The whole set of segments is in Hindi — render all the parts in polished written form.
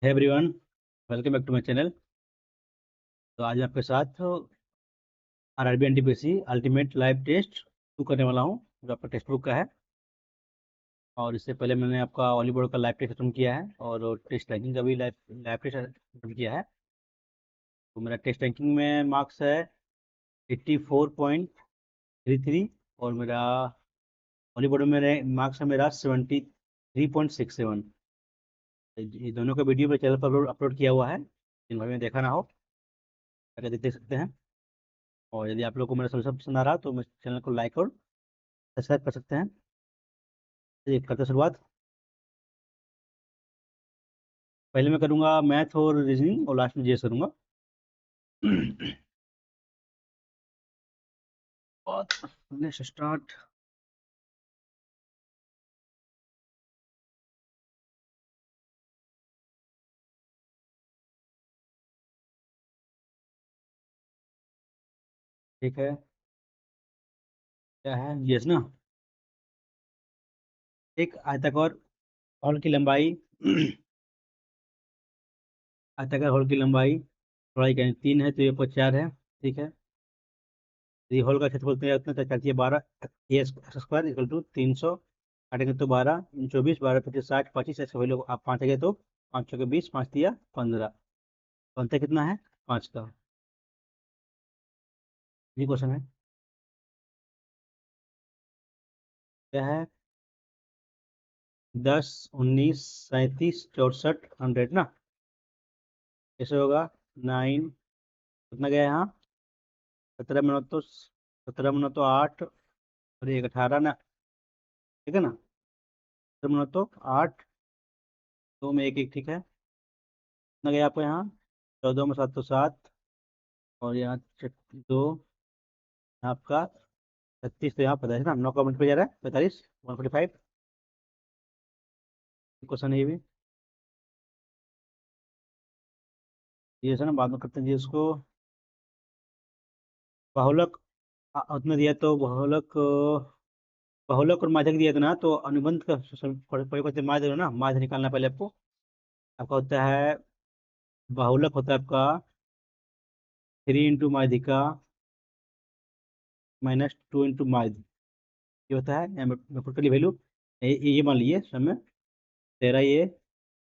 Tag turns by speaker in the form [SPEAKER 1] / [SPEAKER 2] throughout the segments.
[SPEAKER 1] है everyone, welcome back to my channel. तो आज मैं आपके साथ RRB NTPC ultimate live test 2 करने वाला हूं, जो आपका टेक्स्ट बुक का है। और इससे पहले मैंने आपका वॉलीबॉल का लाइव टेस्ट अटेम्प्ट किया है और टेस्ट रैंकिंग का भी लाइव लाइव टेस्ट अटेम्प्ट किया है। तो मेरा टेस्ट रैंकिंग में मार्क्स है 84.33 और मेरा वॉलीबॉल में मार्क्स है मेरा 73.67। ये दोनों का वीडियो मेरे चैनल पर अपलोड किया हुआ है, जिन भाई में देखा ना हो जाकर देख सकते हैं। और यदि आप लोग को मेरा सॉल्यूशन पसंद आ रहा तो मेरे चैनल को लाइक और सब्सक्राइब कर सकते हैं। चलिए करते हैं शुरुआत। पहले मैं करूँगा मैथ और रीजनिंग और लास्ट में जीएस करूँगा। और लेट्स स्टार्ट। ठीक है, क्या है जीएस ना। एक आयताकार हॉल की लंबाई आयताकार हॉल की लंबाई चौड़ाई का 3 है तो ये पर 4 है। ठीक है, यदि हॉल का क्षेत्रफल तो उतना चाहती है 12 ए स्क्वायर इक्वल टू 300। काटेंगे तो 12 24 12 25 60 25 ऐसे वही लोग आप 5 आ गए तो 5 के 20 5 दिया 15। अंतर कितना है 5 का। ये क्वेश्चन है, क्या है 10 19 37 64 100 ना। कैसे होगा 9 कितना गया यहाँ 17 मिनट तो 8 और 1 18 ना। ठीक है ना, 17 मिनट तो 8 2 में 1 1। ठीक है, कितना गया आपको यहाँ 14 में 7 तो 7 और यहाँ 2 आपका 36 तो यहाँ 45 ना। 9 का मिनट पे जा रहा है 45 145। क्वेश्चन है ये भी, ये है ना, बाद में करते हैं जी इसको। बाहुलक उतना दिया तो बहुलक और माध्यक दिया था ना, तो अनुबंध का प्रयोग करते माध्य ना। माध्य निकालना पहले आपको। आपका होता है बाहुलक होता है आपका 3 इंटू माध्यिका -2 इंटू माध्य। ये होता है मैं पुट के लिए वैल्यू ये मान लीजिए समय 13 ये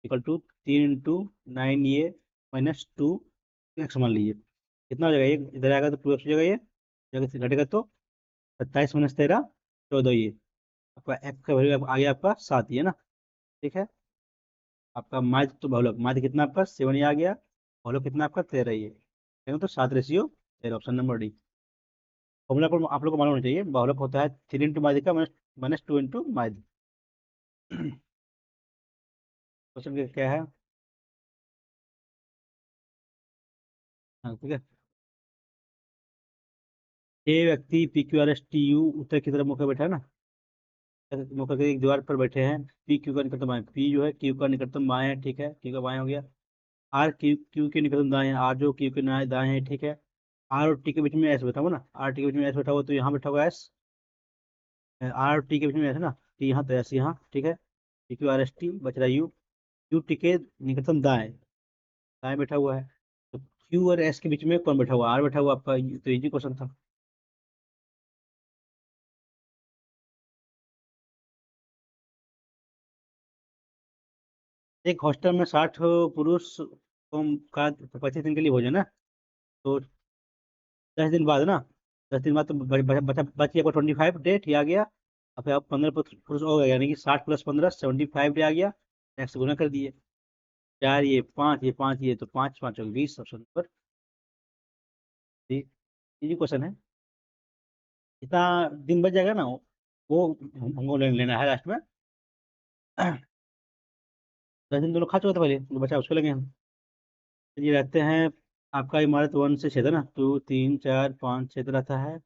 [SPEAKER 1] इक्वल टू 3 इंटू 9 ये -2 एक्स मान लीजिए। कितना हो जाएगा, ये इधर आएगा तो 2 एक्स हो जाएगा। ये जगह घटेगा तो 27 -13 14 ये आपका एक्स का वैल्यू आ गया आपका 7 ये ना। ठीक है, आपका माध्य तो बहुलक माध्य कितना आपका 7 ये आ गया। बहुलक कितना आपका 13 ये देखो तो 7:13। Option number D. फॉर्मूला पर आप लोग को मालूम होना चाहिए। बहुलक होता है 3 इंटू माध्य का -2 इंटू माध्य। क्वेश्चन क्या है। हाँ ठीक है, ये व्यक्ति P Q R S T U उत्तर की तरफ मुकर बैठा है ना। मुकर के एक दीवार पर बैठे हैं। पी क्यू का निकटतम बाएं, पी जो है क्यू का निकटतम बाएं है। ठीक है, क्यू का बाएं हो गया। आर क्यू क्यू के निकटतम दाएं है, आर जो क्यू के दाएं है। ठीक है, आर और टी के बीच में एस बैठा हुआ ना। आर टी के बीच में एस बैठा हुआ तो यहाँ बैठा हुआ एस। आर और टी के बीच में एस है ना, टी यहाँ तो एस यहाँ। ठीक है, P Q R S T बच रहा यू। यू टी के निकटतम दाएं दाएं बैठा हुआ है। तो क्यू और एस के बीच में कौन बैठा हुआ, आर बैठा हुआ आपका। तो इजी क्वेश्चन था। एक हॉस्टल में 60 पुरुष का 25 दिन के लिए भोजन है। तो 10 दिन बाद ना, 10 दिन बाद तो बच गया 25 डे। ठीक आ गया। अब फिर आप 15 पुरुष हो गया, यानी कि 60 + 15 75 डे आ गया। एक्स गुना कर दिए। 4 ये 5 ये 5 ये तो 5 5 20 option number D. Easy question है। इतना दिन बच जाएगा ना, वो हमको लेना है लास्ट में। 10 दिन दोनों खा चुका था पहले, जो बचा उसको लेंगे हम। ये रहते हैं आपका इमारत 1 से 6 था ना, 2 3 4 5 6 रहता है।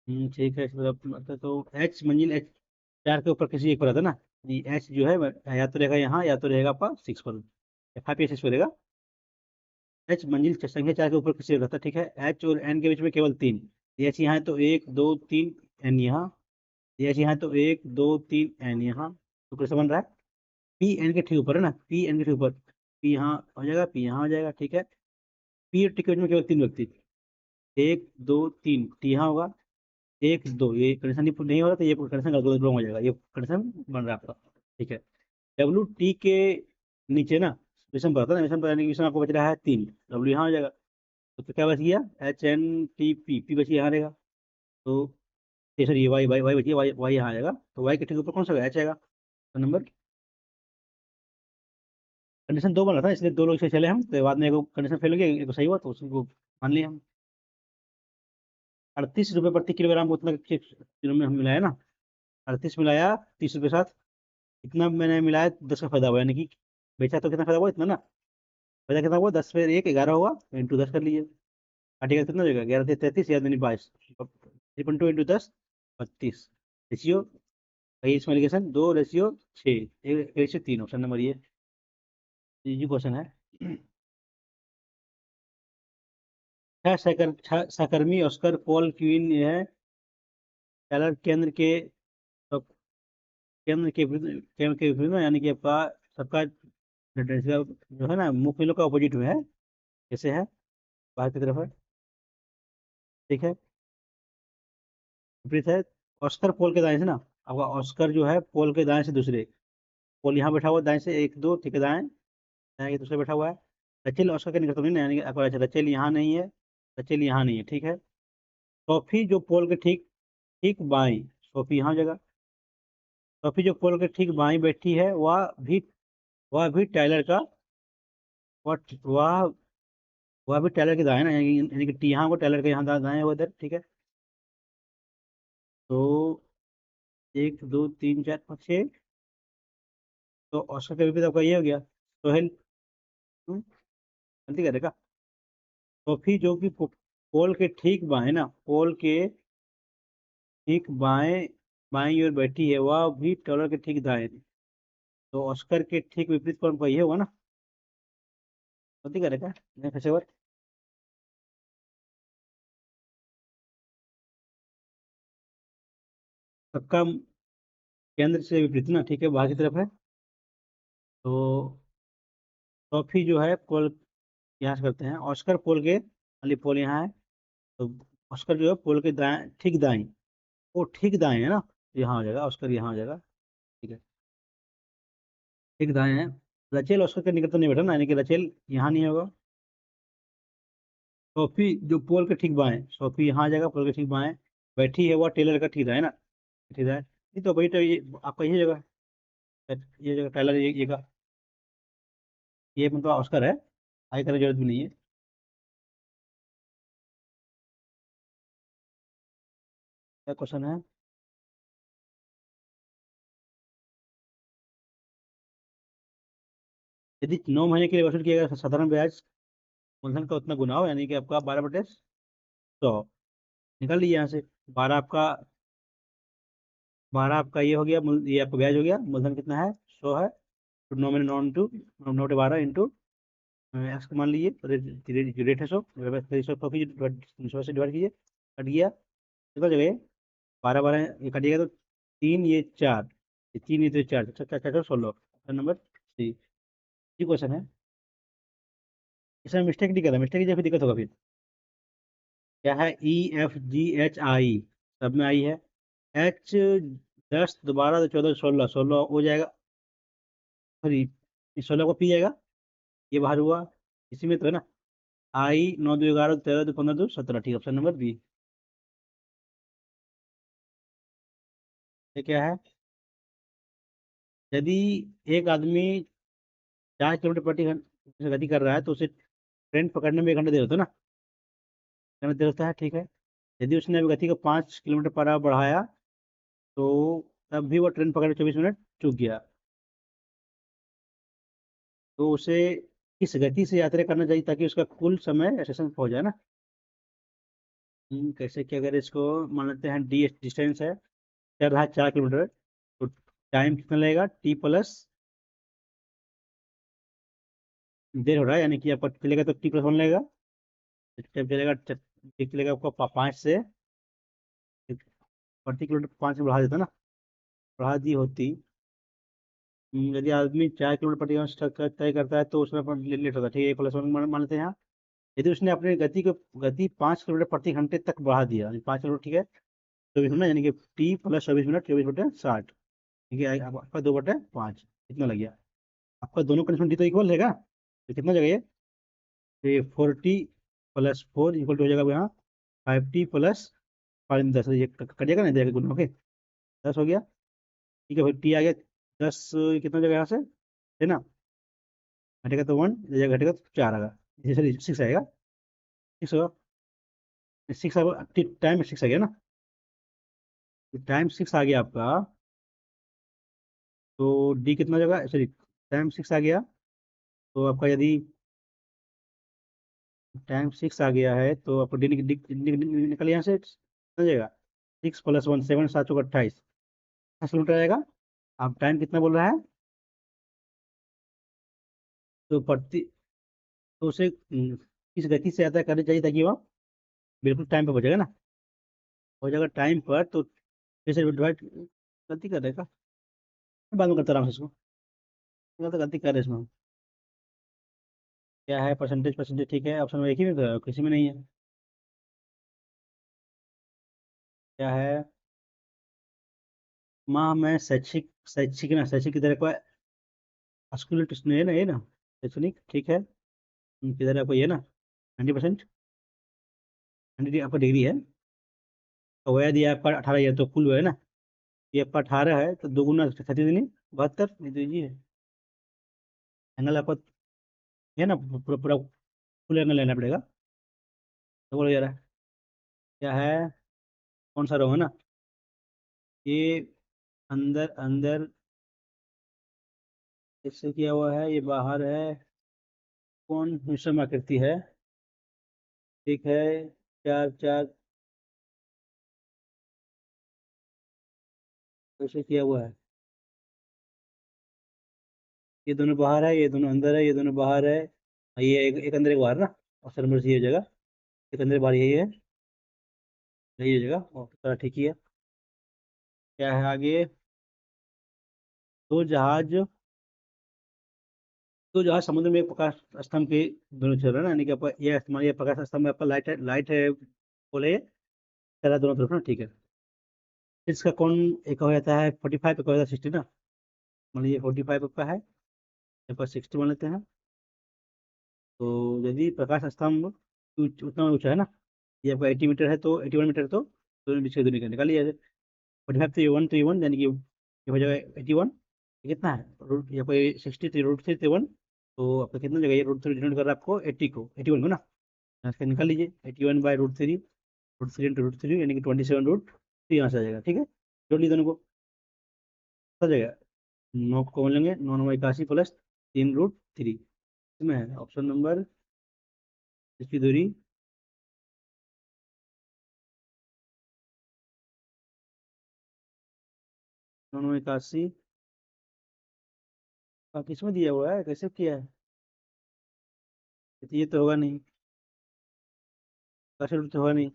[SPEAKER 1] ठीक है, मतलब तो एच मंजिल एच 4 के ऊपर किसी एक पर रहता है ना। ये एच जो है या तो रहेगा यहाँ या तो रहेगा आपका 6 पर या 5 या 6 पर रहेगा। एच मंजिल संख्या 4 के ऊपर किसी एक रहता है। ठीक है, एच और एन के बीच में केवल 3। एच यहाँ है तो 1 2 3 एन यहाँ। एच यहाँ है तो 1 2 3 एन यहाँ। तो कैसे बन रहा है पी एन के ठीक ऊपर है ना, पी एन के ठीक ऊपर, पी यहाँ हो जाएगा, पी यहाँ हो जाएगा, ठीक है। पी और टी के बीच में केवल तीन व्यक्ति, एक दो तीन, टी यहाँ होगा, एक दो, ये कंडीशन नहीं हो रहा तो ये कंडीशन रॉन्ग हो जाएगा, ये कंडीशन बन रहा है आपका, ठीक है। डब्ल्यू टी के नीचे ना विषम पर आता है ना, विषम पर यानी कि विषम आपको बच रहा है तीन, डब्ल्यू यहाँ हो जाएगा, तो क्या बच गया, H N T P, P बची यहाँ रहेगा, तो ये सर ये वाई वाई वाई बची, वाई वाई यहाँ आ जाएगा, तो वाई के ठीक ऊपर कौन सा एच आएगा, तो नंबर। कंडीशन दो बना था इसलिए दो लोग से चले हम, तो बाद में एक कंडीशन फेल हो गया, एक सही हुआ तो उसको मान लिया हम। 38 रुपये प्रति किलोग्राम उतना किलो में हम मिलाया ना, 38 मिलाया 30 रुपये साथ, इतना मैंने मिलाया 10 का फायदा हुआ, यानी कि बेचा तो कितना फायदा हुआ, इतना ना, फायदा कितना हुआ, 10 पे एक 11 हुआ, इंटू 10 कर लीजिए, काटिएगा कितना हो जाएगा, 11 33 या 22, 3.2 इंटू 10 32, रेशियो, वही इसमें एलिगेशन 2:6, 1:3, ऑप्शन नंबर ये इजी क्वेश्चन है। छह सहकर्मी ऑस्कर पॉल क्वीन है टेलर केंद्र के, केंद्र के विपरीत में, यानी कि आपका सबका जो है ना मुख्य लोग का अपोजिट में है, कैसे है, बाहर की तरफ है, ठीक है, विपरीत है। ऑस्कर पोल के दाएं से ना, आपका ऑस्कर जो है पोल के दाएं से दूसरे, पोल यहाँ बैठा हुआ है दाएं से एक दो, ठीक है, दाएं दाएं के दूसरे बैठा हुआ है, रचेल ऑस्कर के निकट तो नहीं ना, यानी कि आपका रचेल यहाँ नहीं है, रचेल यहाँ नहीं है, ठीक है। सोफी जो पोल के ठीक ठीक बाई, सोफी यहाँ जगह, सोफी जो पोल के ठीक बाई बैठी है, वह भी टाइलर का, वह वह वह भी टाइलर के दाएं ना, यानी कि टी यहाँ को टाइलर के यहाँ दाएं वो इधर, ठीक है। तो एक दो तीन चार पाँच छः, तो ऑस्कर के विपरीत आपका ये हो गया सोहेल, गलती करेगा। सोफी जो कि पोल के ठीक बाएं ना, पोल के ठीक बाएं, बाएं ओर बैठी है, वह भी टॉलर के ठीक दाएं, तो ऑस्कर के ठीक विपरीत कौन पर ये होगा ना, गलती करेगा, नहीं फिर से एक बार। सबका केंद्र से विपरीत ना, ठीक है, बाहर की तरफ है, तो सोफी जो है पोल यहाँ से करते हैं, ऑस्कर पोल के, अली पोल यहाँ है, तो ऑस्कर जो है पोल के दाएं ठीक दाएं, वो ठीक दाएं है ना, यहाँ हो जाएगा, ऑस्कर यहाँ हो जाएगा, ठीक है, ठीक दाएं है। रचेल ऑस्कर के निकट तो नहीं बैठा ना, यानी कि रचेल यहाँ नहीं होगा। सोफी जो पोल के ठीक बाएं, सोफी यहाँ आ जाएगा, पोल के ठीक बाएं बैठी है, वह टेलर का ठीक दाएं ना, ठीक है, नहीं तो भाई तो ये आपका ये जगह, ये जगह टेलर, ये का, ये मतलब ऑस्कर है, आगे करने की जरूरत भी नहीं है। क्या क्वेश्चन है, यदि 9 महीने के लिए वसूल किया गया साधारण ब्याज मूलधन का उतना गुना हो, यानी कि आपका 12/100, निकाल लीजिए यहाँ से, 12 आपका ये हो गया, ये आपका ब्याज हो गया, मूलधन कितना है, 100 है, तो 9 महीने 9 × 12 एक्स को मान लीजिए, रेट है 100, 100 से डिवाइड कीजिए, कट गया कितना जगह, 12 12 ये कटिएगा तो तीन ये चार, ये तीन ये तो चार, चार चार चार 16, नंबर सी, ये क्वेश्चन है। इसमें मिस्टेक नहीं कर रहा, मिस्टेक की दिक्कत होगा फिर, क्या है, EFGHI सब में आई है, एच 10 दोबारा तो 14 16 16 हो जाएगा, सॉरी 16 को पी जाएगा, ये बाहर हुआ, इसी में तो है ना, आई 9 2 11 13 2 15 2 17, ठीक, ऑप्शन नंबर बी, ये क्या है, यदि एक आदमी 4 किलोमीटर प्रति घंटे से गति कर रहा है, तो उसे ट्रेन पकड़ने में 1 घंटा देर होता है ना, घंटा देर होता है, ठीक है। यदि उसने अभी गति को 5 किलोमीटर पर आवर बढ़ाया, तो तब भी वो ट्रेन पकड़ने 24 मिनट चूक गया, तो उसे किस गति से यात्रा करना चाहिए ताकि उसका कुल समय स्टेशन पहुंच जाए ना। कैसे क्या करें इसको, मान लेते हैं डी डिस्टेंस है, चल रहा है 4 किलोमीटर, तो टाइम कितना लगेगा, देर हो रहा है, यानी कि आपका चलेगा तो T+1 लगेगा, टाइम चलेगा, चलेगा आपका 5 से, प्रति किलोमीटर 5 से बढ़ा देता ना, बढ़ा दी होती, यदि आदमी 4 किलोमीटर प्रति घंटा तय करता है तो उसमें अपन लेट होगा, ठीक है, 1+1 मान लेते हैं यहाँ। यदि उसने अपनी गति 5 किलोमीटर प्रति घंटे तक बढ़ा दिया, 5 किलोमीटर, ठीक है, 24 मिनट, यानी कि t + 24 मिनट, 24/60, ठीक है, आपका 2/5 कितना लग गया? आपका दोनों कंडीशन डी तो इक्वल रहेगा, तो कितना जगह ये 40 + 4 = हो जाएगा यहाँ 5t + 5, 10, ये कटेगा नहीं, देगा गुना, ओके, 10 हो गया, ठीक है, फिर टी आ गया 10, ये कितना जगह यहाँ से, है ना, घटेगा तो 1, घटेगा तो 4 आएगा, सॉरी 6 आएगा, 6 होगा, 6 टाइम 6 आ गया ना, टाइम 6 आ गया आपका, तो डी कितना जगह, सॉरी टाइम 6 आ गया, तो आपका यदि टाइम 6 आ गया है तो आपको डी निकल यहाँ से कितना जाएगा, 6 + 1, 7, 7 × 28, 10 किलोमीटर आएगा। आप टाइम कितना बोल रहा है, तो प्रति, तो उसे किस गति से यात्रा करनी चाहिए ताकि वह बिल्कुल टाइम पे पहुंचेगा ना, हो जाएगा टाइम पर, तो जैसे डिवाइड, गलती कर रहेगा, बाद में करता आराम से इसको, तो गलती कर रहे हैं इसमें हम। क्या है, परसेंटेज, परसेंटेज ठीक है, ऑप्शन में एक ही में तो है, किसी में नहीं है, क्या है, माँ मैं शैक्षिक, शैक्षिक ना, शैक्षिक किधर है, कोई स्कूल है ना, ये ना शैक्षणिक, ठीक है, किधर है आपको ये ना, 90%, 100 आपका डिग्री है, तो वह दिया आपका 18, ये तो कुल है ना, ये आपका 18 है, तो 2 गुना 36 72, ये दीजिए, एंगल आपको है ना, पूरा पूरा फुल एंगल लेना पड़ेगा, तो बोलो यार, क्या है, कौन सा रो है ना, ये अंदर अंदर इससे किया हुआ है, ये बाहर है, कौन मिश्रम आकृति है, ठीक है, 4 4 ऐसे किया हुआ है, ये दोनों बाहर है, ये दोनों अंदर है, ये दोनों बाहर है, ये एक अंदर एक बाहर ना, ऑप्शन नंबर सी, ये जगह एक अंदर बाहर यही है, यही जगह, और सारा ठीक ही है, क्या है आगे, दो जहाज दो जहाज समुद्र में एक प्रकाश स्तंभ के दोनों चल रहे हैं ना, यानी कि आपका ये मान ये प्रकाश स्तंभ में आपका लाइट है बोले, चला दोनों तरफ ना, ठीक है, इसका कौन, एक हो जाता है 45, एक हो जाता है 60 ना, मान लीजिए 45 आपका है, आपका 60 मान लेते हैं, तो यदि प्रकाश स्तंभ उतना ऊंचा है ना, ये आपका 80 मीटर है, तो 81 मीटर, तो दोनों बीच की दूरी का निकालिए, 45 तो ये 1, तो ये 1, यानी कि ये हो जाएगा 81, ये कितना है, रूट ये कोई 60 √3 = 1, तो आपका कितना जगह, ये √3 डिनोट कर रहा है आपको 80 को, 81 को ना, इसका निकाल लीजिए, 81/√3, √3 × √3 यानी कि 27√3 यहाँ से आ जाएगा, ठीक है, जोड़ लीजिए दोनों को, आ जाएगा, 9 को लेंगे, 9×9 = 81 + 3√3, इसमें है ऑप्शन नंबर, इसकी दूरी, 9×9 = 81, किसमें दिया हुआ है, कैसे किया है, ये तो होगा नहीं, 81 तो होगा नहीं,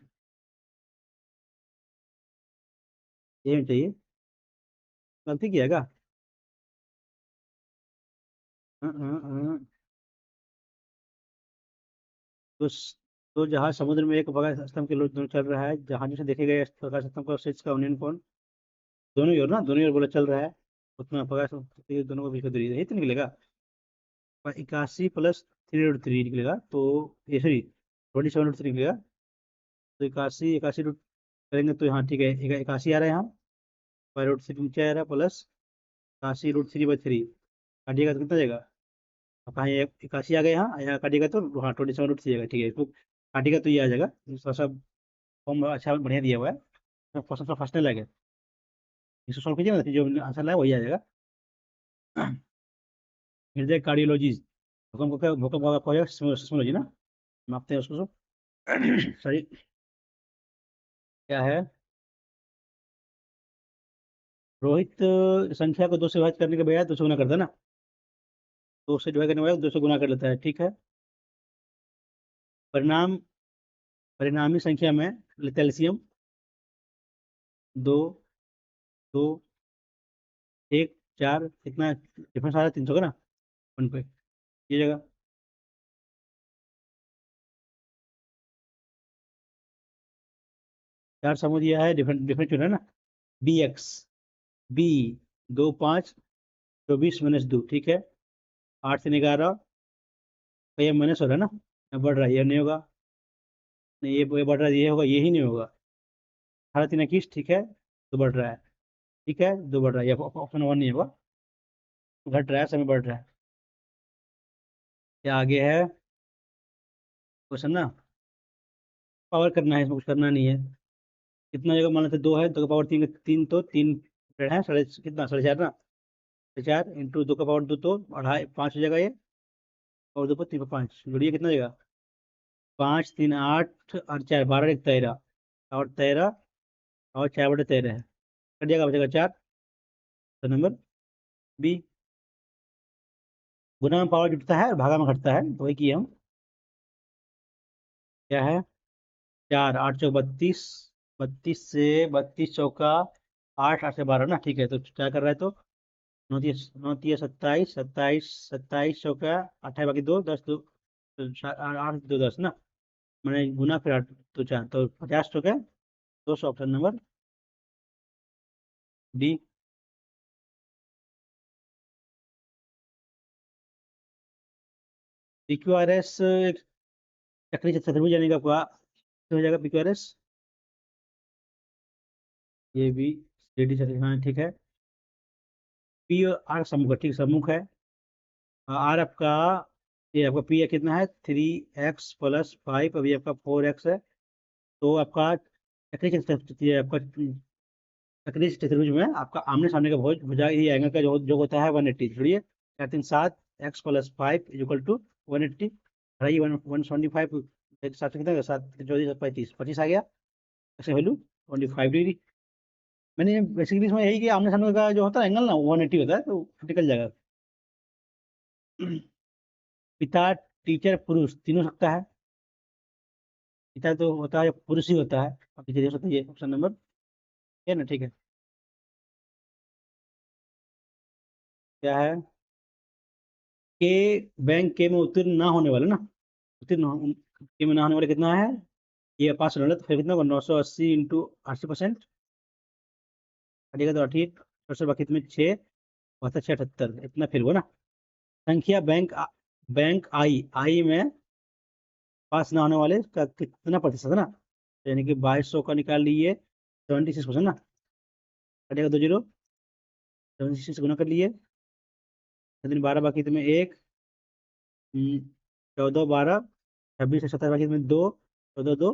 [SPEAKER 1] ये भी चाहिए, गलती किया क्या, हाँ, हाँ, हाँ। तो तो जहाज समुद्र में एक प्रकाश स्तंभ के लोग दोनों चल रहा है, जहाज से देखे गए प्रकाश स्तंभ का स्विच का यूनियन कौन, दोनों ही ओर ना, दोनों ही ओर बोला चल रहा है, उतना प्रकाश, तो ये दोनों को बीच का दूरी यही तो निकलेगा, 81 + 3√3 निकलेगा, तो ये सॉरी 27√3 निकलेगा, तो 81 रूट करेंगे तो यहाँ ठीक है, 81 आ रहा है यहाँ, √3 नीचे आ रहा है, प्लस 81√3/3, काटिएगा तो कितना जाएगा, अब कहाँ ये 81 आ गया, यहाँ काटिएगा तो हाँ 27√3 आएगा, ठीक है, इसको काटिएगा तो ये आ जाएगा, थोड़ा सा फॉर्म अच्छा बढ़िया दिया हुआ है, क्वेश्चन का फर्स्ट लगे, इसको सॉल्व कीजिए ना, जो आंसर लाए वही आ जाएगा, हृदय कार्डियोलॉजी, भूकंप का आपका सिस्मोलॉजी ना, मापते हैं उसको सॉरी, क्या है, रोहित संख्या को 2 से विभाजित करने के बजाय 2 से गुना करता है ना, 2 से डिवाइड करने के बजाय 2 से गुना कर लेता है, ठीक है, परिणाम परिणामी संख्या में लेते हैं LCM, 2, 2, 1, 4 कितना डिफरेंस आ रहा है 300 का ना 1 पे ये जगह। चार समूह दिया है, डिफरेंट डिफरेंट चुना है ना। बी एक्स बी 2 5 24 -2 ठीक है। 8 3 11 तो ये माइनस हो रहा है ना, ये बढ़ रहा है, ये नहीं होगा। नहीं ये बढ़ रहा है, ये होगा, ये ही नहीं होगा। 18 3 21 ठीक है, तो बढ़ रहा है। ठीक है, दो बढ़ रहा है, ये ऑप्शन वन नहीं होगा। घट रहा है, समय बढ़ रहा है। क्या आगे है क्वेश्चन ना, पावर करना है, इसमें कुछ करना नहीं है। कितना जगह मान लेते 2 है, 2 का पावर 3, 3 तो 3 है, साढ़े कितना 4.5 ना। 4.5 इंटू 2 का पावर 2 तो 2.5 5 हो जाएगा ये। और 2 पर 3 पर 5 जोड़िए कितना जगह 5 3 8 और 4 12 एक 13 और 13 और 4/13 है, कट जाएगा, बचेगा 4। तो नंबर बी। गुना में पावर जुटता है और भागा में घटता है, तो वही किए हम। क्या है 4 8 चौक 32, 32 से 32 चौका 8 8 से 12 ना, ठीक है। तो क्या कर रहा है, तो 9 9 27 27 27 चौका 28 बाकी 2 10 2 8 2 10 ना, मैंने गुना फिर 8 तो 4 तो 50 चौका 200, option number D. P Q R S चक्री चतुर्भुज जाने का क्या हो जाएगा, पी क्यू आर एस ये भी सी डी चतुर्भुज, हाँ ठीक है। पी आर समूह है, ठीक समूह है। आर आपका, ये आपका पी कितना है 3x + 5, अभी आपका 4x है। तो आपका ये आपका चक्रीय चतुर्भुज में आपका आमने सामने का भुजा ये एंगल का जो होता है 180, छोड़िए 4 3 7 x + 5 = 180, अढ़ाई 175 एक साथ कितना 7 14 25 आ गया, ऐसे वैल्यू 25 डिग्री। मैंने बेसिकली इसमें यही कि आमने सामने का जो होता है एंगल ना 180 होता है, तो निकल जाएगा। पिता टीचर पुरुष तीनों सकता है, पिता तो होता है पुरुष ही होता है, और टीचर हो सकता है, ये ऑप्शन नंबर है ना, ठीक है। क्या है के बैंक के में उत्तीर्ण ना होने वाले ना, के में ना होने वाले कितना है, ये पास होने वाला, तो फिर कितना होगा 980 इंटू 80%, कटिएगा तो 80 बाकी तुम्हें 6 बहत्तर 6 78 इतना फिर हुआ ना। संख्या बैंक आई आई में पास ना होने वाले का कितना प्रतिशत है ना, तो यानी कि 2200 का निकाल लिए 76% ना, कटिएगा 2 0, 76 गुना कर लिए, 12 बाकी तुम्हें 1, 14 12 26 27 बाकी तुम्हें 2, 14 2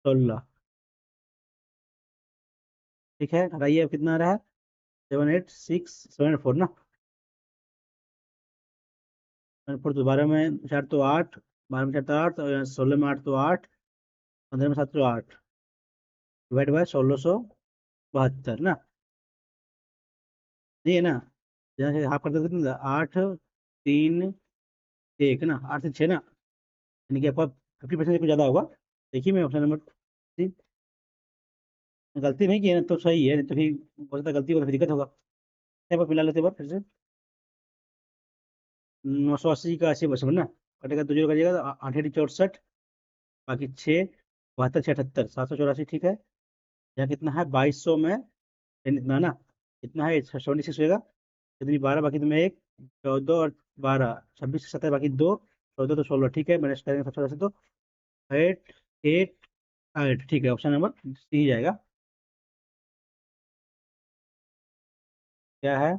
[SPEAKER 1] 16, ठीक है। घटाइए, अब कितना आ रहा है 7 8 6 7 4 ना, 7 4 तो 12 में 4 तो 8, 12 में 4 तो 8, और 16 में 8 तो 8, 15 में 7 तो 8, डिवाइड बाय 1672 ना, नहीं है ना। यहाँ से हाफ करते कितना 8 3 1 ना, 8 से 6 ना, यानी कि आपका 50% कुछ ज़्यादा होगा। देखिए मैं ऑप्शन नंबर सी, गलती नहीं की है ना, तो सही है, नहीं तो फिर हो सकता है गलती हो तो फिर दिक्कत होगा। एक बार मिला लेते एक बार फिर से, 980 का 80% ना, कटेगा 2 0 करिएगा तो 8 8 64, बाकी 6 72 6 78 784, ठीक है। यहाँ कितना है 2200 में 10 इतना ना, इतना है 76 होएगा, कितनी 12 बाकी तुम्हें 1, 14 और 12 26 17 बाकी 2, 14 तो 16, ठीक है। मैंने करेंगे सबसे से तो 8 8 8, ठीक है, ऑप्शन नंबर सी जाएगा। क्या है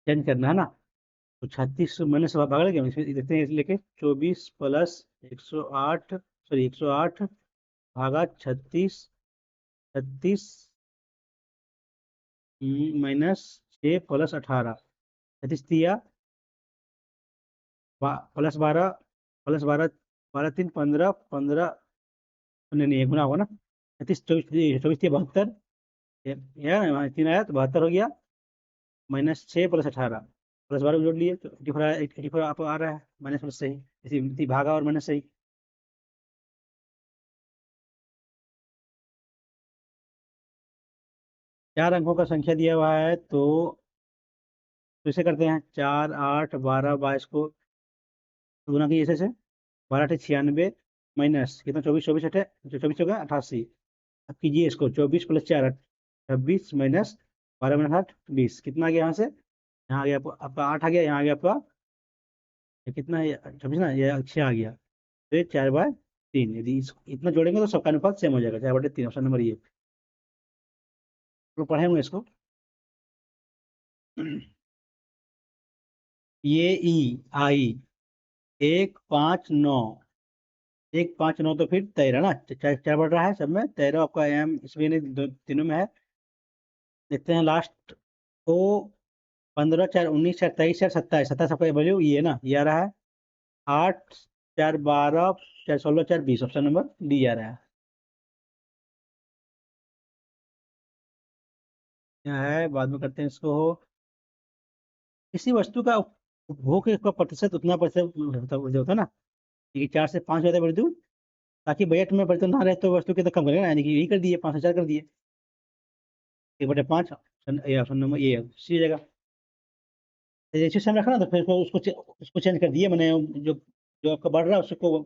[SPEAKER 1] चेंज करना है ना, तो 36 मैंने सब भाग लगे इसमें देखते हैं, इसलिए लेके 24 + 108, सॉरी 108 भागा 36, 36 -6 + 18, 36 दिया, +12 +12 12 3 15 15, नहीं नहीं, एक गुना होगा ना, 36 24 24 3 72, यार 3 आया तो 72 हो गया, -6 + 18 +12 जोड़ लिए तो 84 आया, 84 आप आ रहा है, माइनस प्लस सही, इसी भागा और माइनस सही। चार अंकों का संख्या दिया हुआ है, तो तो इसे करते हैं 4 8 12 22 को गुना कीजिए इसे से 12 8 96 माइनस कितना 24 24 अठे 24 होगा 88। अब कीजिए इसको 24 + 4 26 माइनस 12 - 8 20 कितना आ गया यहाँ से, यहाँ आ गया आपका 8 आ गया, यहाँ आ गया आपका ये कितना है 26 ना, ये 6 आ गया। तो ये 4/3, यदि इतना जोड़ेंगे तो सबका अनुपात सेम हो जाएगा 4/3, ऑप्शन नंबर ये। तो पढ़े होंगे इसको। ये ई आई 1 5 9, 1 5 9 तो फिर 13 ना, चार चार बढ़ रहा है सब में, 13 आपका एम इसमें नहीं तीनों में है। देखते हैं लास्ट को 15 4 19 4 23 4 27, 27 आपका वैल्यू ये ना, ये आ रहा है 8 4 12 4 16 4 20, ऑप्शन नंबर डी आ रहा है। क्या है बाद में करते हैं इसको। किसी वस्तु का उपभोग का प्रतिशत उतना प्रतिशत होता है ना, कि 4 से 5 ज़्यादा बढ़ दूँ ताकि बजट में परिवर्तन ना रहे, तो वस्तु के तो कम करेगा ना, यानी कि यही कर दिए 5 से 4 कर दिए, 1/5 ये ऑप्शन नंबर ये सी जगह। जैसे सेम रखा ना, तो फिर उसको चेंज कर दिए मैंने, जो जो आपका बढ़ रहा है उसको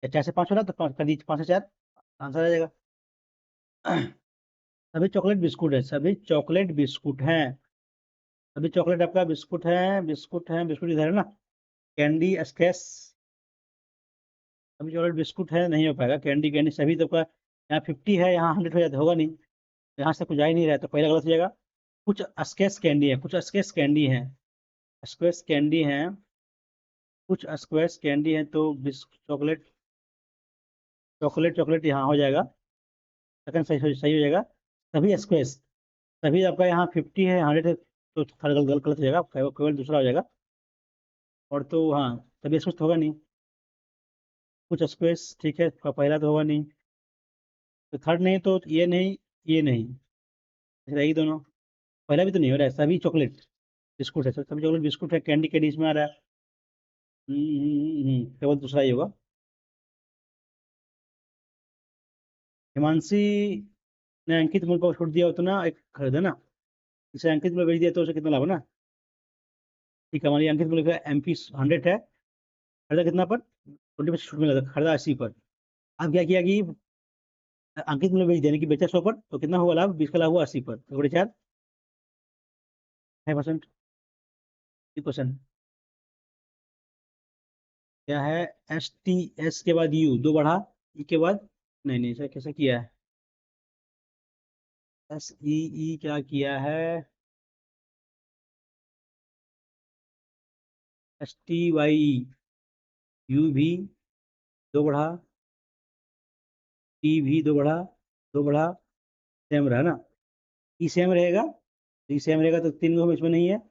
[SPEAKER 1] 4 से 5 हो रहा है तो 5 कर दीजिए, 5 से 4 आंसर आ जाएगा। सभी चॉकलेट बिस्कुट है, सभी चॉकलेट बिस्कुट हैं, सभी चॉकलेट आपका बिस्कुट है, बिस्कुट है, बिस्कुट इधर है ना, कैंडी स्केस, सभी चॉकलेट बिस्कुट है नहीं हो पाएगा, कैंडी कैंडी सभी तो का यहाँ 50 है, यहाँ 100 हो जाता होगा नहीं, यहाँ से कुछ आ ही नहीं रहा है, तो पहला गलत हो जाएगा। कुछ स्केस कैंडी है, कुछ स्केस कैंडी है, स्क्वेस कैंडी है, कुछ स्क्वेस कैंडी है, तो चॉकलेट चॉकलेट चॉकलेट यहाँ हो जाएगा, सेकंड सही हो जाएगा। सभी स्क्वेस, सभी आपका यहाँ 50 है, 100 है, तो थर्ड गलत गलत हो जाएगा, केवल दूसरा हो जाएगा। और तो हाँ, सभी स्क्वेस तो होगा नहीं, कुछ स्क्वेस ठीक है, पहला तो होगा नहीं, तो थर्ड नहीं, तो ये नहीं, ये नहीं, रही दोनों। पहला भी तो नहीं हो रहा है, सभी चॉकलेट बिस्कुट है, सभी चॉकलेट बिस्कुट है, कैंडी कैंडी इसमें आ रहा है। केवल दूसरा ही होगा। हिमांशी ने अंकित मूल्य पर छूट दिया उतना एक खरीदा ना, इसे अंकित मूल्य बेच दिया तो उसे कितना लाभ है ना। ठीक है, हमारी अंकित मूल्य का MP 100 है, खरीदा कितना पर 20% छूट मिला था, खरीदा 80 पर। अब क्या किया कि अंकित मूल्य बेच देने की, बेचा 100 पर, तो कितना हुआ लाभ, 20 का लाभ हुआ 80 पर, तो 4 5%। क्वेश्चन क्या है, ST S के बाद U दो बढ़ा, E के बाद नहीं नहीं, सर कैसे किया है, SEE क्या किया है, STYE U भी दो बढ़ा, T भी दो बढ़ा, दो बढ़ा, सेम रहा ना, E सेम रहेगा, E सेम रहेगा तो 3 को इसमें नहीं है,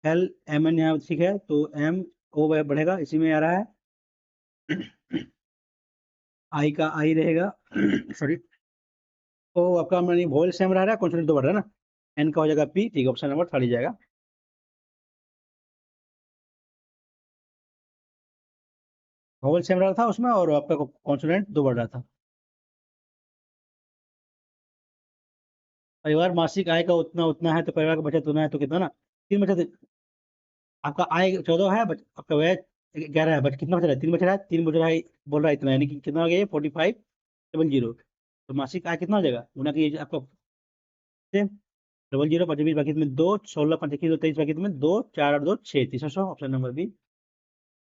[SPEAKER 1] LMN यहाँ ठीक है, तो MO बढ़ेगा, इसी में आ रहा है। I का I रहेगा, सॉरी, तो आपका मानी वोल सेम रह रहा है, कॉन्सोनेंट तो बढ़ रहा है ना, N का हो जाएगा P, ठीक है, ऑप्शन नंबर 3 जाएगा। वोल सेम रहा था उसमें, और आपका कॉन्सोनेंट दो बढ़ रहा था। परिवार मासिक आय का उतना उतना है, तो परिवार का बचत उतना है, तो कितना ना, 3 बचत, आपका आय 14 है, आपका व्यय 11 है, बच कितना बच रहा है, 3 बच रहा है, 3 बच रहा है, बोल रहा है इतना, यानी कि कितना हो गया 4570, तो मासिक आय कितना हो जाएगा, गुना की आपका 00 25 बाकी में 2 16 5 21 2 23 बाकी में 2 4 और 2 6 300, ऑप्शन नंबर बी।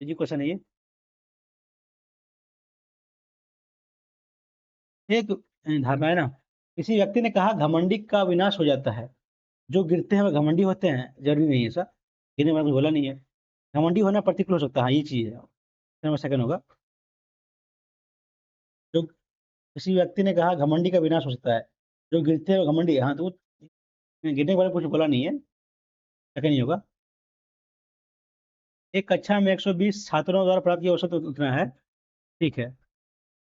[SPEAKER 1] जी क्वेश्चन है ये। एक धारणा है ना, किसी व्यक्ति ने कहा घमंडी का विनाश हो जाता है, जो गिरते हैं वह घमंडी होते हैं, जरूरी नहीं है सर, गिरने वाला कुछ बोला नहीं है, घमंडी होना प्रतिकूल हो सकता है, हाँ, ये चीज है, नंबर सेकंड होगा। जो किसी व्यक्ति ने कहा घमंडी का विनाश हो सकता है, जो गिरते हैं वह घमंडी, हाँ, तो गिरने वाला कुछ बोला नहीं है, सेकंड ही होगा। एक कक्षा में 120 छात्रों द्वारा प्राप्त किया औसत उतना है, ठीक है,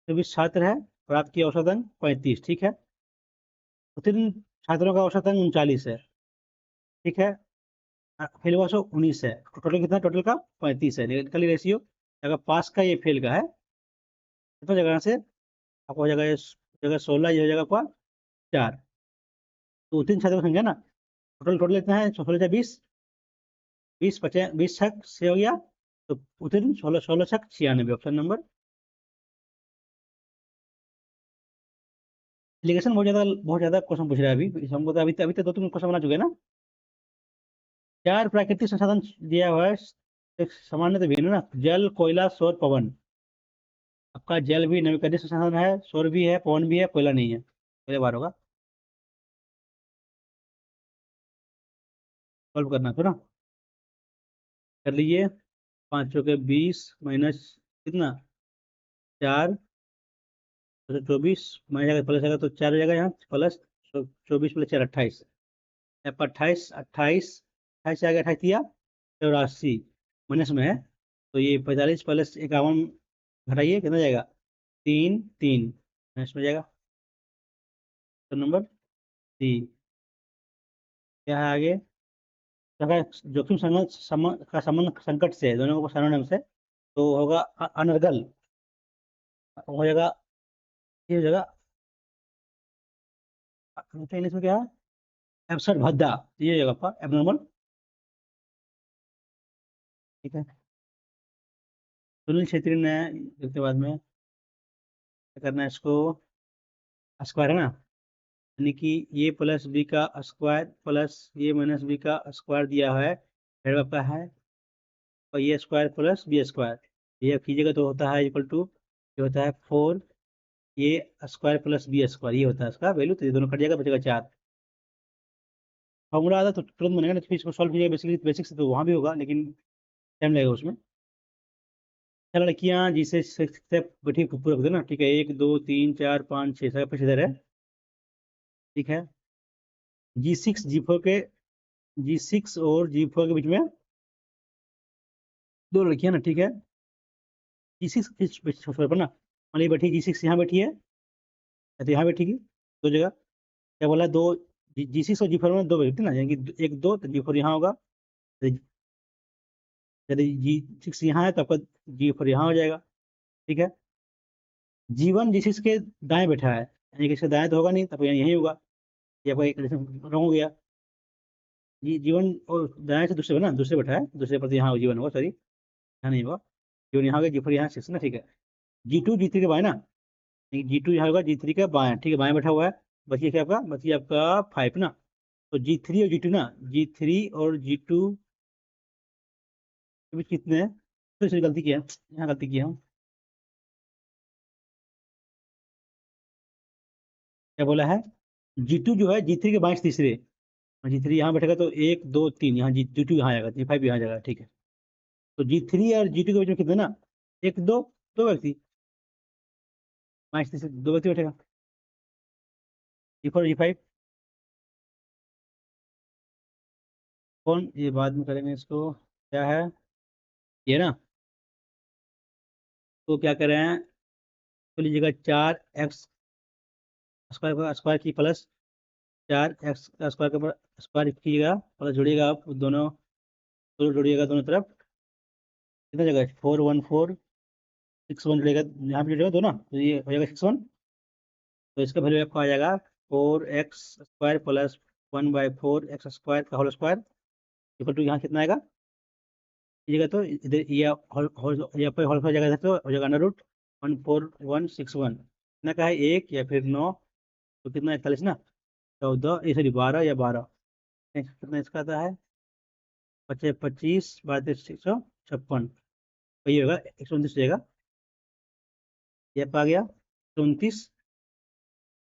[SPEAKER 1] 120 छात्र है, प्राप्त किया औसत अंक 35, ठीक है, उत्तीर्ण छात्रों का औसत अंक 39 है, ठीक है, फेल हुआ 19 है, टोटल कितना, टोटल का 35 है, निकली रेशियो, अगर पास का ये फेल का है, कितना जगह से आपको हो जाएगा, ये जगह 16, ये हो जाएगा आपका 4, तो उत्तीर्ण छात्रों की संख्या ना टोटल टोटल इतना है, 16 20 50 20 छक 6 हो गया, तो उतने 16 16 छक 96, ऑप्शन नंबर। एप्लीकेशन बहुत ज्यादा क्वेश्चन पूछ रहा है अभी हमको, तो अभी तक 2 3 क्वेश्चन बना चुके हैं ना। 4 प्राकृतिक संसाधन दिया हुआ है, एक सामान्य तो भिन्न ना, जल कोयला सौर पवन। आपका जल भी नवीकरणीय संसाधन है, सौर भी है, पवन भी है, कोयला नहीं है, पहले बार होगा। सॉल्व करना तो ना, कर लीजिए। 5 के 20 माइनस कितना, 4 24 माइनस जाएगा प्लस आएगा तो 4 हो जाएगा यहाँ प्लस, 24 प्लस 4 28, यहाँ पर 28 28 28 आ गया, 28 दिया 84 माइनस में है, तो ये 45 प्लस 51 घटाइए, कितना जाएगा 3 3 माइनस में जाएगा। तो नंबर सी क्या है आगे, तो अगर जोखिम का संबंध संकट से, दोनों को सर्वनाम से, तो होगा अनर्गल, हो जाएगा, ये हो जाएगा इंग्लिश में क्या है, एब्सर्ड भद्दा, ये हो जाएगा आपका एबनॉर्मल। ठीक है, सुनील छेत्री ने इसके बाद में क्या करना है इसको, स्क्वायर है ना, यानी कि ये प्लस बी का स्क्वायर प्लस ये माइनस बी का स्क्वायर दिया है, फिर आपका है, और ये स्क्वायर प्लस बी स्क्वायर, ये कीजिएगा तो होता है इक्वल टू, ये होता है 4, ये स्क्वायर प्लस बी स्क्वायर, ये होता है इसका वैल्यू, तो ये दोनों कट जाएगा, बचेगा 4। फॉर्मूला आता तो तुरंत बनेगा, नहीं तो फिर इसको सॉल्व कीजिएगा बेसिकली, बेसिक से तो वहाँ भी होगा लेकिन टाइम लगेगा उसमें। चलो लड़कियाँ जिसे से बैठी पूरा कर दो ना, ठीक है, 1 2 3 4 5 6 7 इधर है, ठीक है। G6 G4 के, G6 और G4 के बीच में 2 लड़कियां ना, ठीक है। G6 पर ना, मान लीजिए बैठी G6 यहाँ बैठी है, या तो यहाँ बैठेगी, 2 जगह, क्या बोला, 2 G6 और G4 में 2 बैठती ना, यानी कि 1 2, तो G4 यहाँ होगा, तो यदि G6 यहाँ है तो आपका G4 यहाँ हो जाएगा, ठीक है। G1 G6 के दाएं बैठा है, यानी कि इसके दाएं तो होगा नहीं, तब यही होगा, ये आपका एक रंग हो गया। जीवन और दाएं से दूसरे ना, दूसरे बैठा है, दूसरे पर तो यहाँ जीवन होगा, सॉरी यहाँ नहीं होगा, जीवन यहाँ होगा, G4 यहाँ 6 ना, ठीक है। G2 G3 के बाएं ना, G2 यहाँ होगा, G3 के बाएं, ठीक है, बाएं बैठा हुआ है, बचिए क्या आपका, बचिए आपका 5 ना, तो G3 और G2 ना, G3 और G2 के बीच कितने हैं, तो इसमें गलती किया है, यहाँ गलती किया है, क्या बोला है, G2 जो है G3 के बाएं से तीसरे, G3 यहाँ बैठेगा तो 1 2 3, यहाँ G2 यहाँ आएगा, G5 यहाँ जाएगा, ठीक है। तो G3 और G2 के बीच में कितने ना, 1 2, 2 व्यक्ति, बाएं से तीसरे 2 व्यक्ति बैठेगा, G4 G5 कौन, ये बाद में करेंगे इसको, क्या है ये ना, तो क्या करें, तो लीजिएगा 4x स्क्वायर का स्क्वायर की प्लस 4x का स्क्वायर का स्क्वायर कीजिएगा, प्लस जोड़िएगा आप दोनों, दोनों जोड़िएगा दोनों तरफ, कितना जगह 4 1 4 6 1 जोड़िएगा, यहाँ पे जोड़िएगा दो ना, तो ये हो जाएगा 6 1, तो इसका वैल्यू आपको आ जाएगा 4x² प्लस 1/4x² का होल स्क्वायर इक्वल टू, यहाँ कितना आएगा कीजिएगा तो इधर ये यहाँ पर होल हो जाएगा, इधर तो हो जाएगा √14161, कितना का है 1 या फिर 9, तो कितना 41 ना, 14 ये सॉरी 12 या 12, कितना इसका आता है 25 25 32 156, तो ये होगा 129 हो जाएगा, ये आपका आ गया 129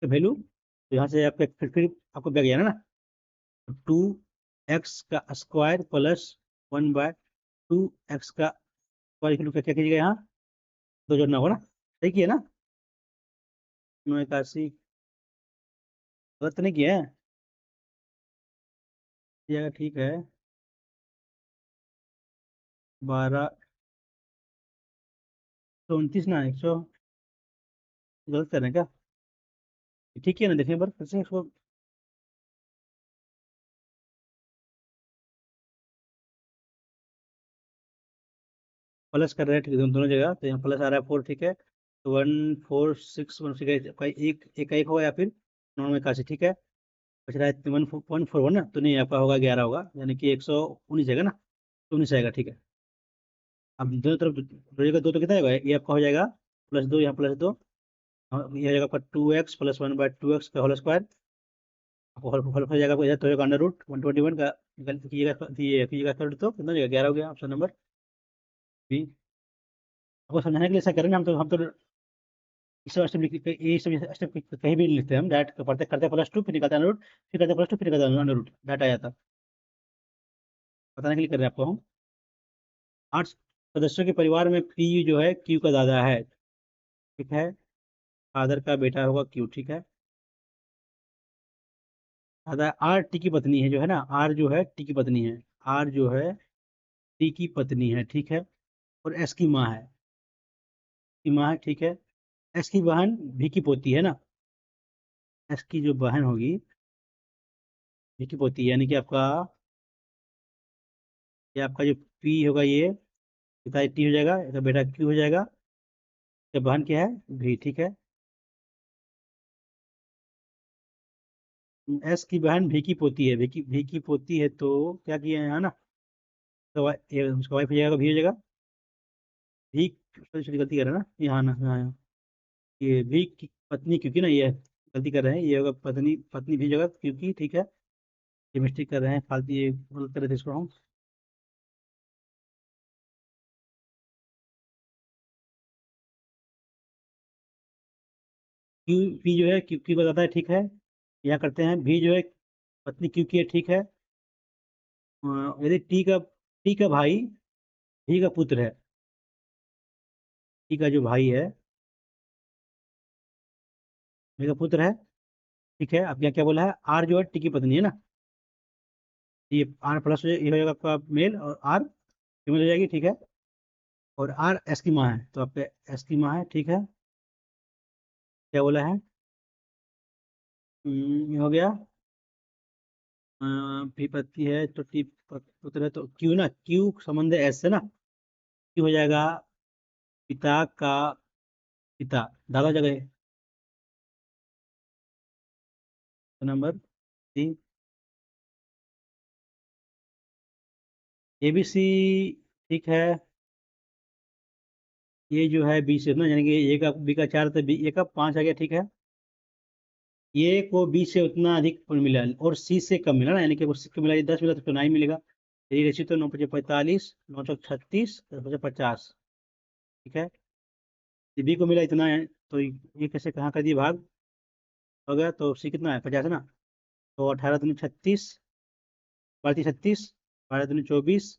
[SPEAKER 1] का वैल्यू, तो यहाँ से आपका फिर आपको बैग जाना ना, 2x का स्क्वायर प्लस 1/2x का स्क्वायर इक्वल टू क्या कीजिएगा, यहाँ 2 जोड़ना होगा ना, सही किया ना, 9 81, गलत तो नहीं किया है, ये ठीक है, 12 129 ना 100, गलत कर रहे हैं क्या, ठीक है ना, देखने पर फिर से इसको प्लस कर रहे हैं, ठीक है, दोनों जगह, तो यहाँ प्लस आ रहा है 4, ठीक है, तो 1 4 6 1 एक एक एक होगा, या फिर 9 81, ठीक है। बच रहा है 141 ना, तो नहीं आपका होगा 11 होगा, यानी कि 119 आएगा ना, तो 19 आएगा, ठीक है। अब दोनों तरफ जोड़िएगा, दो तो कितना आएगा, ये आपका हो जाएगा +2, यहाँ +2, ये हो जाएगा आपका 2x + 1/2x का होल स्क्वायर, होल होल हो जाएगा आपको, इधर तो होगा √121 का, कीजिएगा स्क्वायर रूट, तो कितना हो जाएगा, 11 हो गया ऑप्शन नंबर बी। आपको समझाने के लिए ऐसा करें ना, हम तो ये सब स्टेप कहीं भी नहीं लिखते, हम डायरेक्ट पढ़ते करते +2, फिर निकलते √, फिर करते +2, फिर निकलते √, डाटा आ जाता, बताने के लिए कर रहे हैं आपको हम। 8 सदस्यों के परिवार में पी जो है क्यू का दादा है, ठीक है, फादर का बेटा होगा क्यू, ठीक है। दादा आर टी की पत्नी है, जो है ना, आर जो है टी की पत्नी है, आर जो है टी की पत्नी है, ठीक है, और एस की माँ है, की माँ है, ठीक है। एस की बहन भी की पोती है ना, एस की जो बहन होगी भी की पोती, यानी कि आपका, ये आपका जो पी होगा, ये पिता टी हो जाएगा, इसका बेटा क्यू हो जाएगा, इसका बहन क्या है भी, ठीक है। एस की बहन भी की पोती है, भी की पोती है, तो क्या किया है ना, तो ये उसका वाइफ हो जाएगा, भी हो जाएगा, भी, छोटी छोटी गलती कर रहे हैं ना, यहाँ ना, यहाँ, ये भी की पत्नी, क्योंकि ना ये गलती कर रहे हैं, ये होगा पत्नी, पत्नी भी जगह क्योंकि, ठीक है, ये मिस्टेक कर रहे हैं, फालतू ये गलत कर रहे थे इसको हम। क्यू पी जो है क्यू की बताता है, ठीक है, यहाँ करते हैं, भी जो है पत्नी क्यू की है, ठीक है। यदि टी का भाई भी का पुत्र है, टी का जो भाई है भी का पुत्र है, ठीक है। अब क्या क्या बोला है, आर जो है टी की पत्नी है ना, ये आर प्लस ये हो जाएगा आपका मेल, और आर फीमेल हो जाएगी, ठीक है। और आर एस की माँ है, तो आपके एस की माँ है, ठीक है। क्या बोला है, ये हो गया, पी पत्नी है तो टी पुत्र है, तो क्यू ना, क्यू संबंध है एस से ना, क्यू हो जाएगा पिता का पिता, दादा जगह नंबर 3। ABC, ठीक है, ये जो है बी से ना, यानी कि ए का बी का 4 तो बी ए का 5 आ गया, ठीक है। ए को बी से उतना अधिक मिला और सी से कम मिला ना, यानी कि अगर सी को मिला, ये 10 मिला तो 9 मिलेगा, ये रेशियो तो 9×45, 9×36, 10×50, ठीक है। बी को मिला इतना है, तो ये कैसे कहाँ कर दिए भाग, हो गया, तो सी कितना है, 50 है ना, तो 18×36, 32×36, 12×24,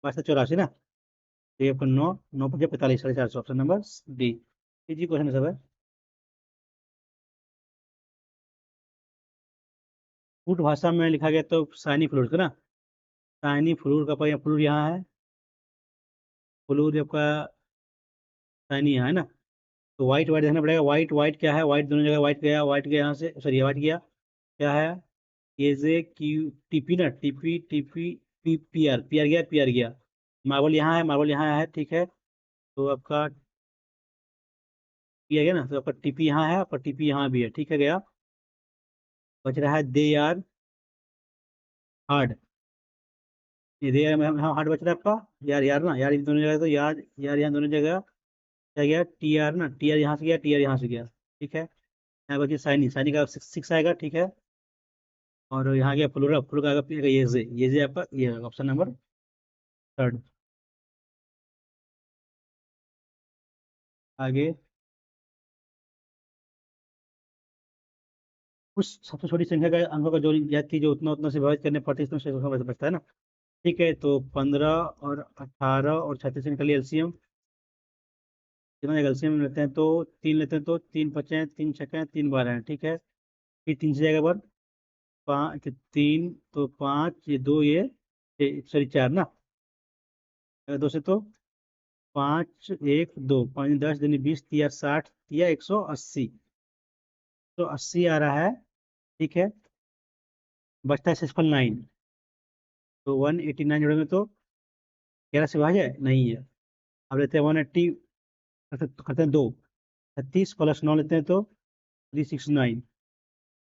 [SPEAKER 1] 5×84 ना, तो ये आपका 9, 9×45, 450, ऑप्शन नंबर डी। जी क्वेश्चन सब है। कूट भाषा में लिखा गया तो साइनी फ्लूइड का ना, साइनी फ्लूइड का फ्लूइड यहाँ है, फ्लूइड आपका साइनी यहाँ है ना, तो व्हाइट व्हाइट देखना पड़ेगा, व्हाइट व्हाइट क्या है, व्हाइट दोनों जगह व्हाइट गया यहाँ से, सॉरी व्हाइट गया, क्या है, ये जे क्यू टीपी ना, टीपी टीपी पी आर गया, मार्बल यहाँ है, मार्बल यहाँ है, ठीक है, तो आपका पी आ गया ना, तो आपका टीपी यहाँ है, आपका टीपी यहाँ भी है, ठीक है, गया। बच रहा है दे यार हार्ड, ये दे यार में हाँ हार्ड बच रहा है आपका, यार यार ना, यार इन दोनों जगह, तो यार यार यहाँ दोनों जगह क्या गया, टी आर ना, टी आर यहाँ से गया, टी आर यहाँ से गया, ठीक है। यहाँ बची साइनी, साइनी का 6 आएगा, ठीक है। और यहाँ गया फ्लोरा, फ्लोरा का आएगा ये जे आपका ये ऑप्शन नंबर थर्ड। आगे, उस सबसे छोटी संख्या का अंकों का जो याद थी, जो उतना उतना से विभाजित करने पड़ती है, इसमें से बचता है ना, ठीक है। तो 15 और 18 और 36 निकली एलसीएम, कितना एलसीएम लेते हैं, तो 3 लेते हैं, तो 3×5 3×6 3×12 ठीक है। फिर 3 से जाएगा बार, 5 3 तो 5 ये 2 ये सॉरी 4 ना, 2 से तो 5 1 2 5 10 20 30 60 या 180, तो 80 आ रहा है, ठीक है। बचता है 6×9, तो 189 जोड़ेंगे तो 11 से भाग जाए नहीं है। अब लेते हैं 180, करते हैं 2, 36 + 9 लेते हैं तो 369,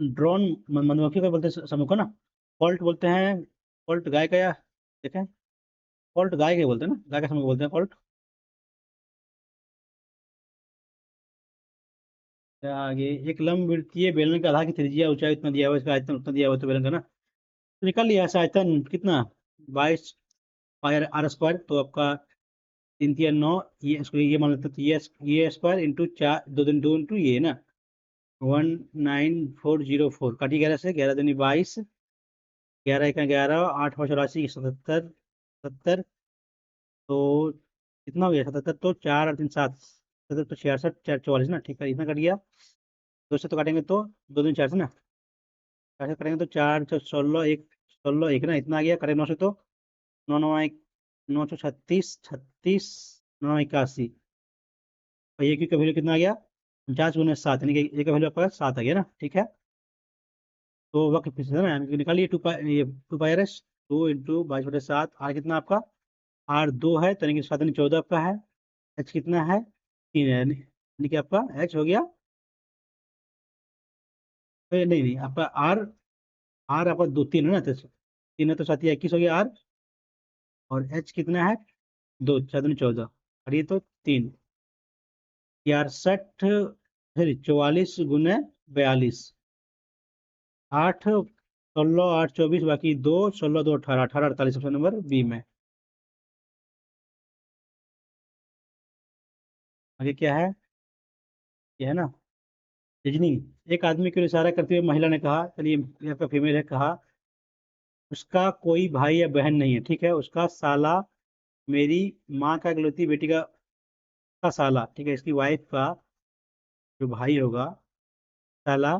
[SPEAKER 1] ड्रोन मधुमक्खी को बोलते हैं समूह को ना। कॉल्ट बोलते हैं, कॉल्ट गाय का, या देखें, कॉल्ट गाय के बोलते हैं ना, गाय का समूह को बोलते हैं कॉल्ट। क्या आगे, एक लंब वृत्तीय बेलन का आधार की त्रिज्या ऊंचाई उतना दिया हुआ, इसका आयतन उतना दिया हुआ, तो बेलन का ना, तो निकाल लिया ऐसा आयतन कितना, 22 पाई r² तो आपका 3 3 9, ये इसको ये मान लेते हैं, तो ये स्क्वायर इंटू 4 2 2 इंटू ये ना, 19404 काटी 11 से, 11 दूनी 22, 11 1 11, 8 5 84, 77, तो कितना हो गया 77, तो 4 और 3 7, 77 तो 66, 4 44 ना, ठीक है, इतना कट गया। दो से तो काटेंगे तो 2 दूनी 4 से ना, 4 से करेंगे तो 4 4 16 एक, 16 एक ना, इतना आ गया, करेंगे 9 से तो 9 9 1, 936, 36, 9 81, और ये का वैल्यू कितना आ गया, 49 गुना 7, यानी कि ए का वैल्यू आपका 7 आ गया ना, ठीक है। तो वक्त फिर से ना, यानी कि निकालिए 2 पाई, ये 2 पाई r/, 2 × 22/7, आर कितना आपका, आर 2 है, तो यानी कि 7 14 आपका है। एच कितना है, 3 है, यानी कि आपका एच हो गया, नहीं नहीं, आपका आर, आर आपका 2 3 है ना, तो 3 है तो 7 21 हो गया आर, और एच कितना है, 2 4 14, और ये तो 3, 63, सॉरी 44 × 42, 8 16 8 24, बाकी 2 16 2 18, 18 48, ऑप्शन नंबर बी में। आगे क्या है, ये है ना, रीजनिंग। एक आदमी को इशारा करते हुए महिला ने कहा, चलिए ये आपका फीमेल है, कहा उसका कोई भाई या बहन नहीं है, ठीक है, उसका साला मेरी माँ का इकलौती बेटी का साला, ठीक है, इसकी वाइफ का जो भाई होगा, साला,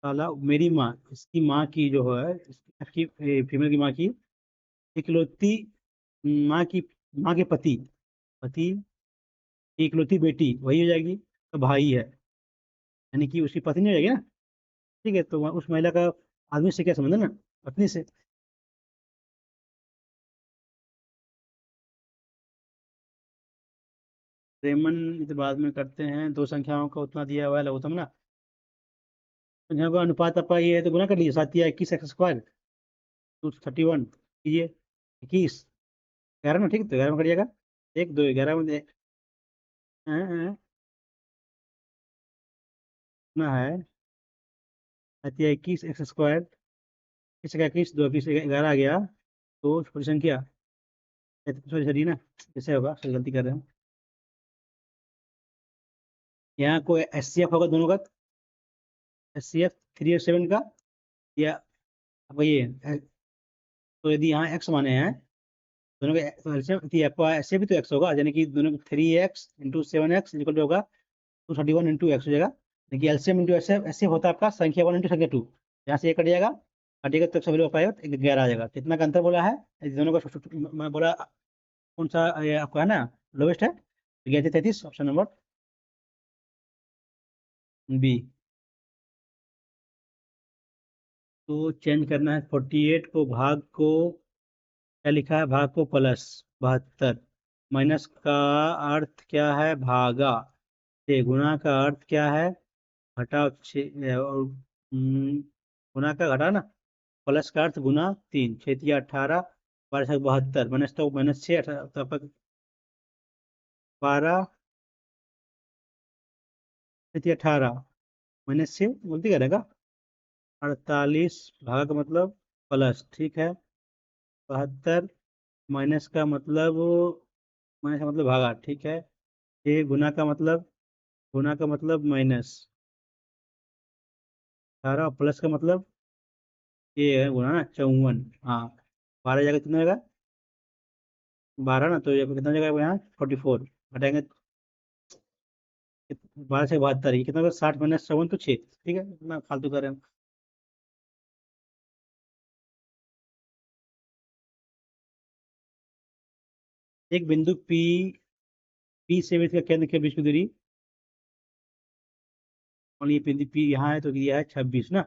[SPEAKER 1] साला मेरी माँ, इसकी माँ की जो है, इसकी फीमेल की माँ की इकलौती, माँ की, माँ के पति, पति की इकलौती बेटी वही हो जाएगी, तो भाई है, यानी कि उसकी पत्नी हो जाएगी ना, ठीक है, तो उस महिला का आदमी से क्या संबंध है ना, पत्नी से। रेमन इसे बाद में करते हैं, दो संख्याओं का उतना दिया हुआ है लघुत्तम ना, संख्याओं का अनुपात आपका ये है, तो गुना कर लीजिए, 7 या 21 x² 231 कीजिए, 21 11 ना, ठीक है, तो 11 में कट जाएगा, 1 2 11 में कितना है, 7 या 21 x², 21 2 21 11 आ गया, तो पूरी संख्या, सॉरी सॉरी ना, कैसे होगा, सॉरी गलती कर रहे हैं, यहाँ कोई एस सी एफ होगा दोनों का, SCF 3 और 7 का, या आपका ये तो यदि यहाँ एक्स माने हैं दोनों के, तो एलसीएम थी आपका, ऐसे भी तो एक्स होगा, यानी कि दोनों 3x × 7x इक्वल टू होगा 231 × x हो जाएगा, यानी कि एलसीएम इंटू एसएफ, एसएफ होता है आपका संख्या 1 × संख्या 2, यहाँ से ये कट जाएगा, कटेगा तो सब लोग पाएगा, 11 आ जाएगा, तो इतना का अंतर बोला है, इस दोनों का मैं बोला कौन सा ये आपका है ना, लोवेस्ट है, 33, ऑप्शन नंबर बी। तो चेंज करना है, 48 को भाग को, क्या लिखा है, भाग को प्लस 72, माइनस का अर्थ क्या है, भागा, ये गुणा का अर्थ क्या है, घटा और गुणा का घटा ना, प्लस का अर्थ गुना 3 6 × 18, 12 72, माइनस तो -6 तो आपका 12 6 × 18, -6 बोलती करेगा, 48 भागा का मतलब प्लस, ठीक है, 72 माइनस का मतलब, माइनस का मतलब भागा, ठीक है, ये गुना का मतलब, गुना का मतलब माइनस, 18 प्लस का मतलब ये है गुना ना, 54, हाँ, 12 जगह कितना होगा, 12 ना, तो ये कितना जगह यहाँ 44, घटाएंगे 12 से 72, ये कितना होगा, 60 - 54 तो 6, ठीक है, इतना फालतू कर रहे हैं। एक बिंदु पी से वृत्त का केंद्र के बीच की दूरी, और ये बिंदु पी यहाँ है, तो दिया है 26 ना,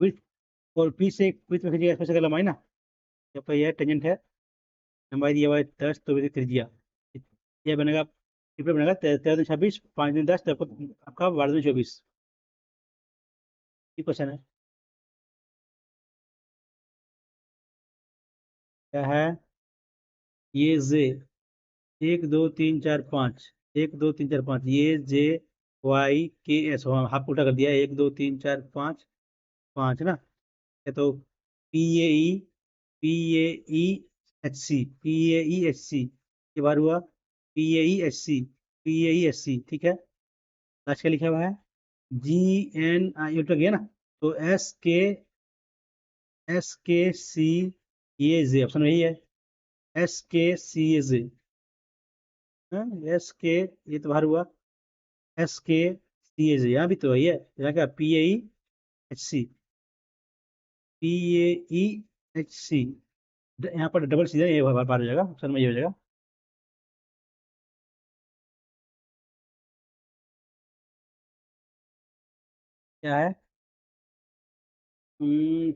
[SPEAKER 1] वृत्त, और पी से वृत्त में खींचिएगा स्पर्शक लंबाई ना, जब पर यह टेंजेंट है, लंबाई दिया हुआ है 10, तो वृत्त त्रिज्या, यह बनेगा, कितना बनेगा, 13 दूनी 26, 5 दूनी 10, तो आपका 12 दूनी 24, ये क्वेश्चन है। क्या है? ये जे, 1 2 3 4 5, 1 2 3 4 5, ये जे YKS, हाफ उल्टा कर दिया, 1 2 3 4 5, 5 ना। ये तो PAE, PAEHC के बार हुआ, PAEHC, ठीक है। लास्ट क्या लिखा हुआ है? GNI, उल्टा गया ना। तो SKCAJ, ऑप्शन वही है, SKCAJ। ये तो बाहर हुआ, SKCAJ, यहाँ भी तो वही है, यहाँ क्या, PAEHC, PAEHC, यहाँ पर डबल सीजन, ये बाहर हो जाएगा, ऑप्शन में ये हो जाएगा। क्या है?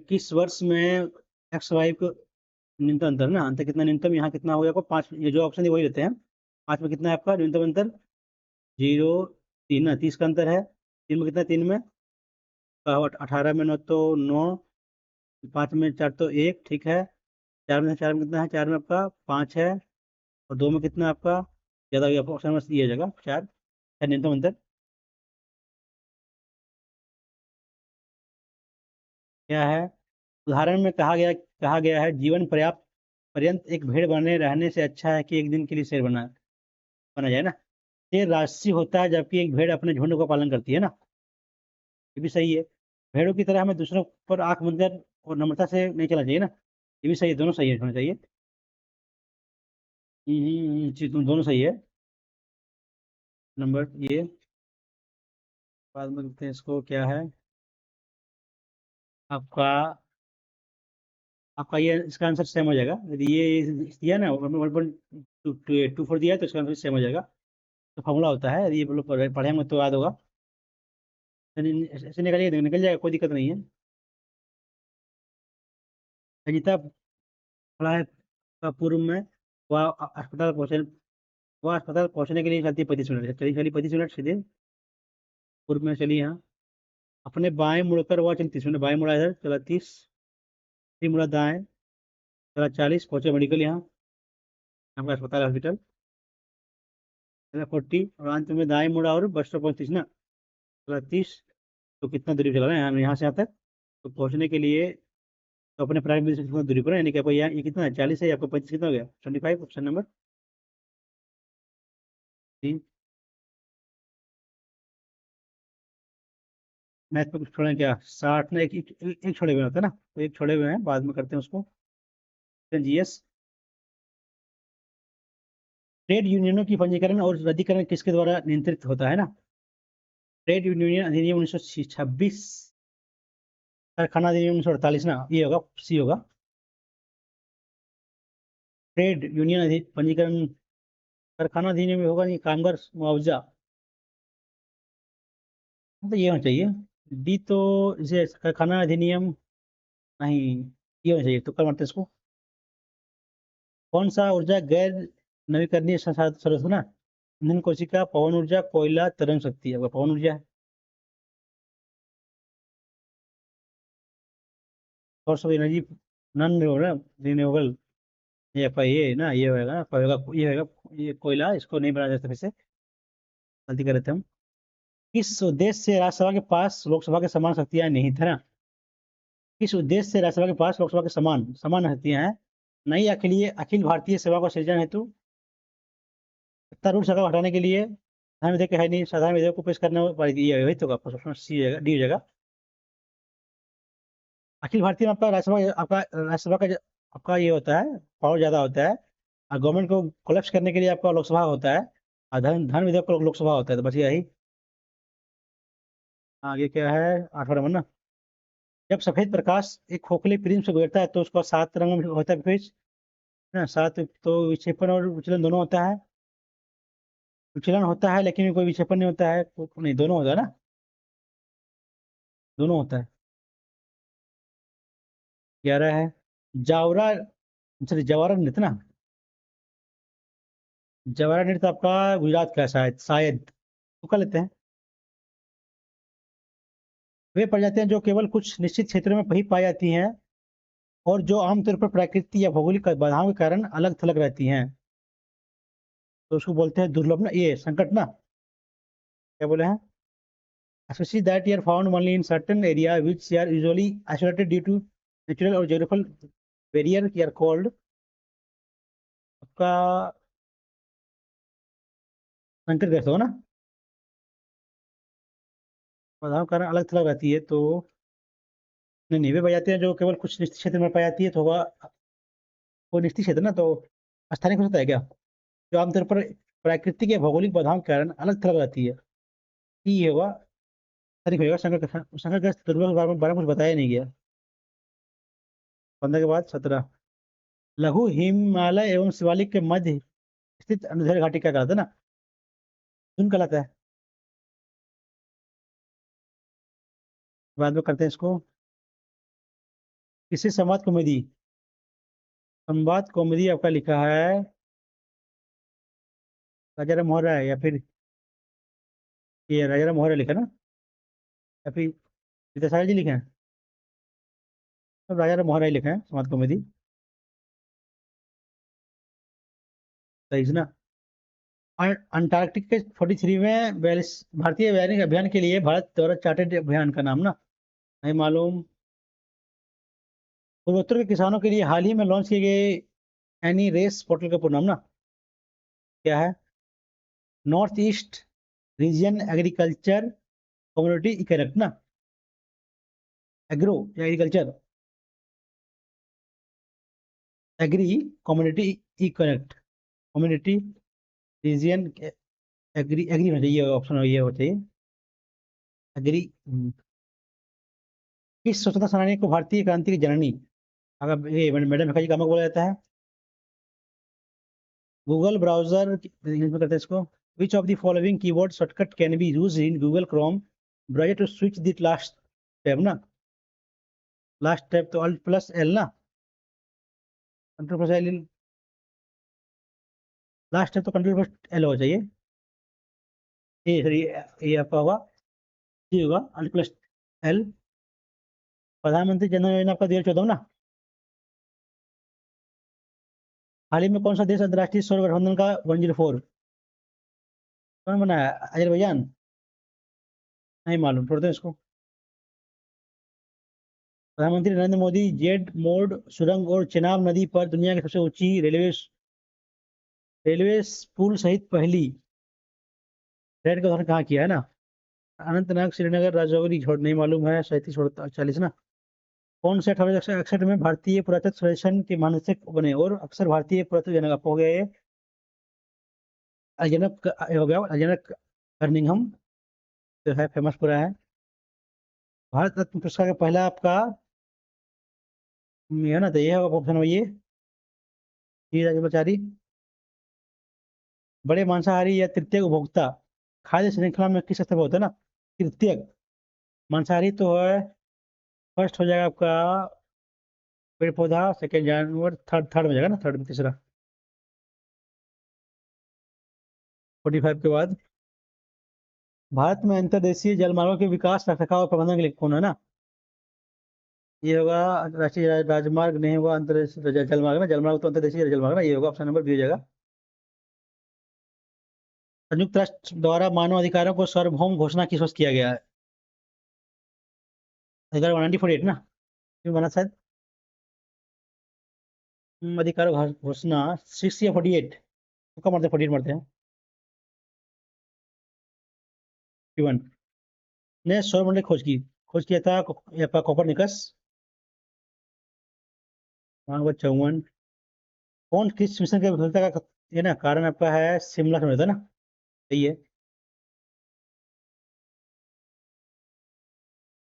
[SPEAKER 1] किस वर्ष में एक्स वाई को न्यूनतम अंतर ना, अंतर कितना न्यूनतम, यहाँ कितना हो गया आपको, 5, ये जो ऑप्शन है वही रहते हैं। 5 में कितना है आपका न्यूनतम अंतर? 0 3 ना, 30 का अंतर है। 3 में कितना, 3 में 18 में 9 तो 9, 5 में 4 तो 1, ठीक है। 4 में कितना है, 4 में आपका 5 है, और 2 में कितना आपका, ज़्यादा हो गया, ऑप्शन में ये जगह 4 है न्यूनतम अंतर। क्या है? उदाहरण में कहा गया है, जीवन पर्याप्त पर्यंत एक भेड़ बने रहने से अच्छा है कि एक दिन के लिए शेर बना जाए ना। शेर राजसी होता है, जबकि एक भेड़ अपने झुंड का पालन करती है ना। ये भी सही है। भेड़ों की तरह हमें दूसरों पर आंख बंद कर और नम्रता से नहीं चलना चाहिए ना। ये भी सही है, दोनों सही है, होना चाहिए। जी, तुम दोनों सही है। नंबर ये, बाद में देखते हैं इसको, क्या है आपका। ये इसका आंसर सेम हो जाएगा, यदि ये दिया ना 1.224 दिया है, तो इसका आंसर सेम हो जाएगा। तो फॉर्मूला होता है, यदि ये लोग पढ़ेंगे तो याद होगा। ऐसे निकल निकल जाएगा, कोई दिक्कत नहीं है। संजीता खड़ा है का पूर्व में, वह अस्पताल पहुंचे वह अस्पताल पहुंचने के लिए चलती है 35 मिनट, चली चली 35 मिनट सीधे पूर्व में चली यहाँ। अपने बाएं मुड़कर वह चली 30 मिनट, बाएं मुड़ा इधर, चला 30, फिर मुड़ा दाएं, चला 40, पहुंचे मेडिकल यहाँ, आपका अस्पताल हॉस्पिटल, चला 40, और अंत में दाएं मुड़ा और बस स्टॉप पहुंच 30 ना, चला 30। तो कितना दूरी चला रहा है यहाँ से यहाँ तक, तो पहुंचने के लिए, तो अपने प्राइवेट से कितना दूरी पर है, यानी कि आपको यहाँ ये कितना है, 40 है, आपको 35 कितना हो गया, 25, ऑप्शन नंबर 3। मैथ में कुछ छोड़े क्या, 60 ना, एक छोड़े हुए होता है ना, तो एक छोड़े हुए हैं, बाद में करते हैं उसको। जीएस, ट्रेड यूनियनों की पंजीकरण और रद्दीकरण किसके द्वारा नियंत्रित होता है ना? ट्रेड यूनियन अधिनियम 1926, कारखाना अधिनियम 1948 ना, ये होगा, सी होगा। ट्रेड यूनियन पंजीकरण, कारखाना अधिनियम में होगा नहीं, कामगार मुआवजा, तो ये होना चाहिए। डी तो इसे कारखाना अधिनियम, नहीं, ये होना चाहिए, तो कर मारते हैं इसको। कौन सा ऊर्जा गैर नवीकरणीय स्रोत है ना? ईंधन कोशिका, पवन ऊर्जा, कोयला, तरंग शक्ति, है पवन ऊर्जा है। Source of energy non renewable, ये आपका ये ना, ये होगा ना, ये कोयला, इसको नहीं बनाया जा सकता फिर से, गलती कर रहे थे हम। किस उद्देश्य से राज्यसभा के पास लोकसभा के समान शक्तियां नहीं थी ना? किस उद्देश्य से राज्यसभा के पास लोकसभा के समान समान शक्तियां हैं? नई अखिल भारतीय सेवा का सृजन हेतु, सत्तारूढ़ सरकार को हटाने के लिए, साधारण विधेयक है नहीं, साधारण विधेयक को पेश करने वाली, ये वही तो आपका सी हो जाएगा, डी हो जाएगा। अखिल भारतीय में आपका का आपका ये होता है, पावर ज्यादा होता है, और गवर्नमेंट को कोलेप्स करने के लिए आपका लोकसभा होता है, और धन विधेयक को लोकसभा होता है, तो बस यही। आगे क्या है, 8वां नंबर ना। जब सफेद प्रकाश एक खोखले प्रिज्म से गुजरता है तो उसका 7 रंगों में होता है पेज ना, 7, तो विक्षेपण और विचलन दोनों होता है। विचलन होता है लेकिन कोई विक्षेपण नहीं होता है, नहीं, दोनों होता है ना, दोनों होता है। 11 है, जावरा, सॉरी, जवाहर नृत्य ना, जवाहर नृत्य आपका गुजरात का है, शायद शायद, तो कर लेते हैं। वे प्रजातियां जो केवल कुछ निश्चित क्षेत्रों में ही पाई जाती हैं और जो आमतौर पर प्राकृतिक या भौगोलिक बाधाओं के कारण अलग थलग रहती हैं, तो उसको बोलते हैं दुर्लभ ना, ये संकट ना, क्या बोले हैं, species that are found only in certain area which are usually isolated due to natural or geographical barrier are called आपका संकट ग्रस्त हो ना, बाधाओं के कारण अलग थलग रहती है, तो नहीं नहीं वे प्रजातियां जो केवल कुछ निश्चित क्षेत्र में पाई जाती है तो होगा वो निश्चित क्षेत्र ना, तो स्थानिक हो सकता है क्या, जो आमतौर पर प्राकृतिक या भौगोलिक बाधाओं के कारण अलग थलग रहती है, ये होगा स्थानिक होगा। संकटग्रस्त दुर्लभ के बारे में कुछ बताया नहीं गया। 15 के बाद 17, लघु हिमालय एवं शिवालिक के मध्य स्थित अनुदैर्ध्य घाटी क्या कहलाता है ना, धुन कहलाता है। बाद में करते हैं इसको, किसी संवाद कॉमेडी, संवाद कॉमेडी आपका लिखा है राजा राम मोहन राय, या फिर ये राजा राम मोहन राय लिखा ना, या फिर विद्यासागर जी लिखे हैं, सब राजा राम मोहन राय लिखे हैं संवाद कॉमेडी, सही है ना। अंटार्कटिक के 43वें भारतीय वैज्ञानिक अभियान के लिए भारत द्वारा चार्टेड अभियान का नाम ना, नहीं मालूम। पूर्वोत्तर के किसानों के लिए हाल ही में लॉन्च किए गए एनी रेस पोर्टल का पूर्ण नाम ना, क्या है, north east region agriculture community इकरेक्ट ना, एग्रो या एग्रीकल्चर, एग्री कम्युनिटी इकरेक्ट, कम्युनिटी रीजन एग्री, एग्री होना चाहिए, ऑप्शन ये होना चाहिए, एग्री। किस स्वतंत्रता सेनानी को भारतीय क्रांति की जननी, अगर ये मैडम भक्का जी का बोला जाता है। गूगल ब्राउजर इंग्लिश में करते हैं इसको, which of the following keyboard shortcut can be used in Google Chrome browser to switch the last tab ना, लास्ट टैब तो अल्ट प्लस एल ना, control plus L, last tab तो कंट्रोल प्लस एल हो चाहिए, ये सॉरी ये आपका होगा, ये होगा अल्ट प्लस एल। प्रधानमंत्री जन धन योजना आपका 2014 ना, हाल ही में कौन सा देश अंतर्राष्ट्रीय सौर गठबंधन का 104 कौन बनाया, अजरबैजान, नहीं मालूम, छोड़ते हैं इसको। प्रधानमंत्री नरेंद्र मोदी जेट मोड सुरंग और चेनाब नदी पर दुनिया की सबसे ऊंची रेलवे पुल सहित पहली ट्रेन का उद्घाटन कहाँ किया है ना, अनंतनाग श्रीनगर राजौरी, छोड़ नहीं मालूम है, 37 40 ना। कौन से 1861 में भारतीय पुरातत्व सर्वेक्षण के मानचित्र बने और अक्सर भारतीय पुरातत्व जनक हो गए, अजनक हो गया, अजनक बर्मिंघम जो है फेमस पूरा है। भारत रत्न पुरस्कार का पहला आपका ये है ना, तो ये होगा ऑप्शन है ये राजमाचारी। बड़े मांसाहारी या तृतीयक उपभोक्ता खाद्य श्रृंखला में किस स्तर पर होता है ना, तृतीयक, मांसाहारी तो है, फर्स्ट हो जाएगा आपका पेड़ पौधा, सेकेंड जानवर, थर्ड थर्ड में जाएगा ना, थर्ड में तीसरा, 45 के बाद। भारत में अंतर्देशीय जलमार्गों के विकास रखरखाव और प्रबंधन के लिए कौन है ना, ये होगा राष्ट्रीय राजमार्ग, नहीं होगा अंतर्देशीय जलमार्ग ना, जलमार्ग तो अंतर्देशीय जलमार्ग ना, ये होगा ऑप्शन नंबर बी हो जाएगा। संयुक्त राष्ट्र द्वारा मानव अधिकारों को सार्वभौम घोषणा किस वर्ष किया गया है, अधिकार 1948 ना, क्यों बना शायद, अधिकार घोषणा 6 या 48, कब मरते हैं, 48 मरते हैं, 51 ने सौरमंडल खोज किया था ये आपका कोपरनिकस। हाँ वो 54, कौन किस मिशन के विफलता का ये ना कारण आपका है, शिमला से था ना, सही है।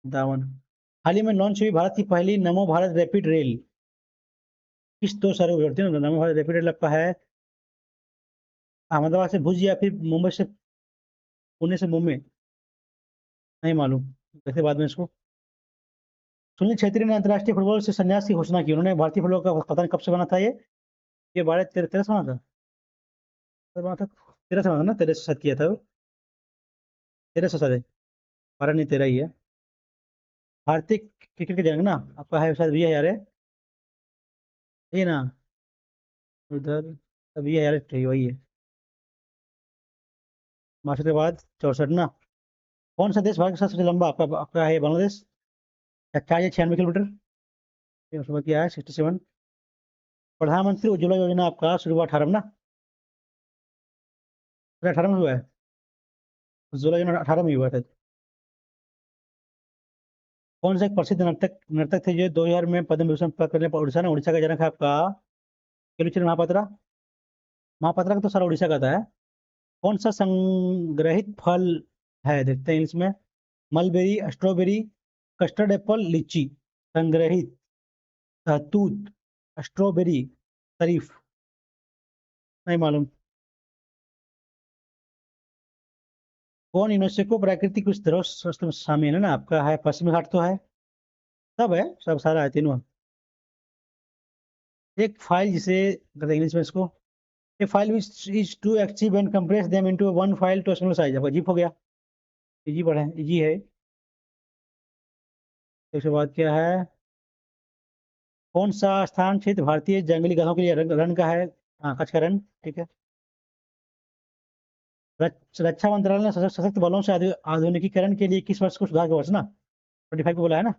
[SPEAKER 1] 52, हाल ही में लॉन्च हुई भारत की पहली नमो भारत रैपिड रेल किस दो शहरों को जोड़ती है ना, नमो भारत रैपिड रेल आपका है अहमदाबाद से भुज या फिर मुंबई से, पुणे से मुंबई, नहीं मालूम, वैसे बाद में इसको। सुनील छेत्री ने अंतर्राष्ट्रीय फुटबॉल से संन्यास की घोषणा की, उन्होंने भारतीय फुटबॉल का पता नहीं कब से बना था ये 12 13 से बना था, कब बना था, 13 से बना था ना, 13 से शायद किया था वो, 13 से शायद 12 नहीं 13 ही है। भारतीय क्रिकेट के जनक ना आपका है शायद वी आर है ये ना, उधर वी आर है वही है। मास्टर के बाद 64 ना। कौन सा देश भारत का सबसे लंबा आपका आपका है बांग्लादेश? 46 या 96 किलोमीटर। ये उसके बाद क्या है 67। प्रधानमंत्री उज्ज्वला योजना आपका शुरू हुआ 18 में ना, 18 में हुआ है। उज्ज्वला योजना 18 में ही हुआ था। कौन सा एक प्रसिद्ध नर्तक नर्तक थे जो 2000 में पद्म भूषण प्राप्त करने पर उड़ीसा ना, उड़ीसा का जनक है आपका केलुचरण महापात्रा। महापात्रा का तो सारा उड़ीसा का था है। कौन सा संग्रहित फल है, देखते हैं इसमें। मलबेरी, स्ट्रॉबेरी, कस्टर्ड एप्पल, लीची। संग्रहित, तूत, स्ट्रॉबेरी, शरीफ। नहीं मालूम। कौन यूनेस्को प्राकृतिक उस धरोहर संस्था में शामिल है ना, आपका है पश्चिमी घाट तो है। सब है, सब सारा है तीनों। एक फाइल जिसे कहते हैं इंग्लिश में इसको, a file which is to एक्सिव and compress them into one file to small size, आपका जीप हो गया। इजी पढ़े, इजी है। उसके बाद क्या है, कौन सा स्थान क्षेत्र भारतीय जंगली गधों के लिए रन का है? हाँ, कच्छ का रन, ठीक है। रक्षा मंत्रालय ने सशस्त्र बलों से आधुनिकीकरण के लिए किस वर्ष को सुधार का वर्ष ना, 25 को बोला है ना।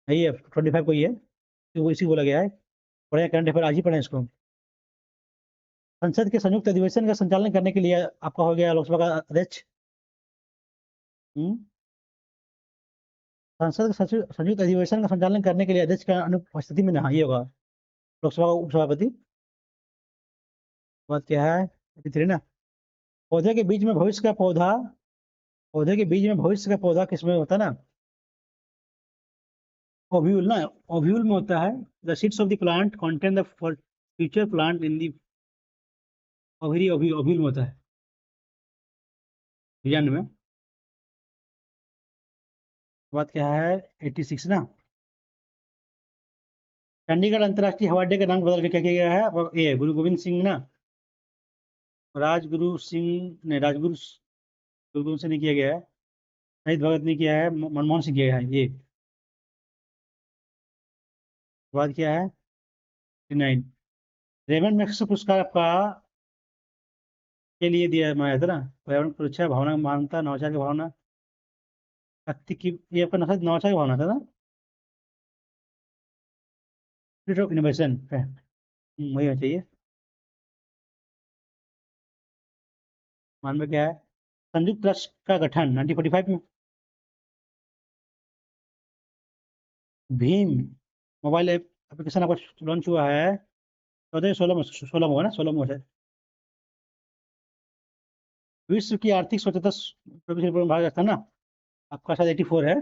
[SPEAKER 1] यही है 25 को ही है, तो वो इसी को बोला गया है। पढ़े करंट अफेयर आज ही पढ़े इसको। संसद के संयुक्त अधिवेशन का संचालन करने के लिए आपका हो गया लोकसभा का अध्यक्ष। हम्म? संसद के संयुक्त अधिवेशन का संचालन करने के लिए अध्यक्ष का अनुपस्थिति में नहीं होगा लोकसभा का उपसभापति। बात क्या है 53 ना। पौधे के बीच में भविष्य का पौधा, पौधे के बीच में भविष्य का पौधा किसमें होता है ना, ओव्यूल ना, ओव्यूल में होता है। The seeds of the plant contain the future plant in the ovary, ovule में होता है, बीजांड में। बात क्या है 86 ना। चंडीगढ़ अंतर्राष्ट्रीय हवाई अड्डे का नाम बदल के क्या किया गया है? ये गुरु गोविंद सिंह ना, राजगुरु सिंह ने, राजगुरु गुरु गोविंद सिंह ने किया गया है। शहीद भगत ने किया है, मनमोहन सिंह किया है ये। बात क्या है 9। रेमंड मैग्सेसे पुरस्कार आपका के लिए दिया माया था ना, पर्यावरण सुरक्षा, भावना मानवता, नवाचार की भावना, शक्ति की, ये आपका नवाचार की भावना था ना, स्पिरिट ऑफ इनोवेशन है। वही होना चाहिए। मान में क्या है, संयुक्त राष्ट्र का गठन 1945 में। भीम मोबाइल ऐप एप्लीकेशन आपका लॉन्च हुआ है 14 16 में, 16 में हुआ ना, 16 में हुआ है। विश्व की आर्थिक स्वच्छता में भाग रखा ना, आपका शायद 84 है।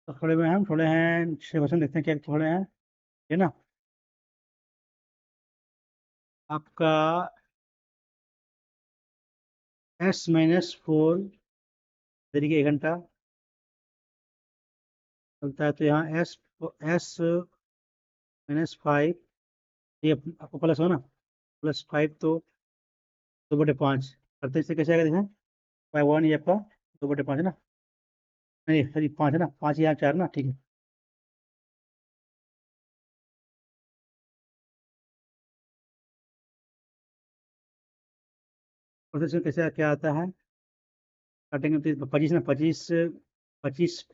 [SPEAKER 1] तो थोड़े में हम थोड़े हैं 6% देखते हैं क्या थोड़े हैं, है ना। आपका S-4 तरीके 1 घंटा चलता है, तो यहाँ S-5, ये आपको प्लस हो ना, +5 तो 2/5 करते, इससे कैसे आएगा देखें, 1 ये आपका 2/5 है ना, नहीं सॉरी 5 है ना, 5 या 4 ना, ठीक है। और इसमें कैसे क्या आता है, काटेंगे तो 25 ना, 25, 25,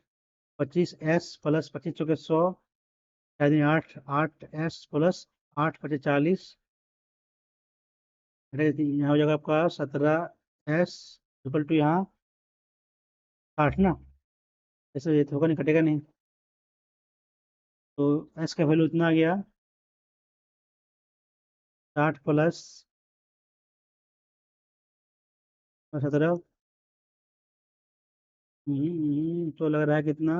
[SPEAKER 1] 25S + 25 × 100, 8 8S + 8 × 40, यहाँ हो जाएगा आपका 17S यहाँ 8 ना, ऐसे ये तो होगा नहीं, कटेगा नहीं। तो एस का वैल्यू इतना आ गया 60 + 17, तो लग रहा है कितना,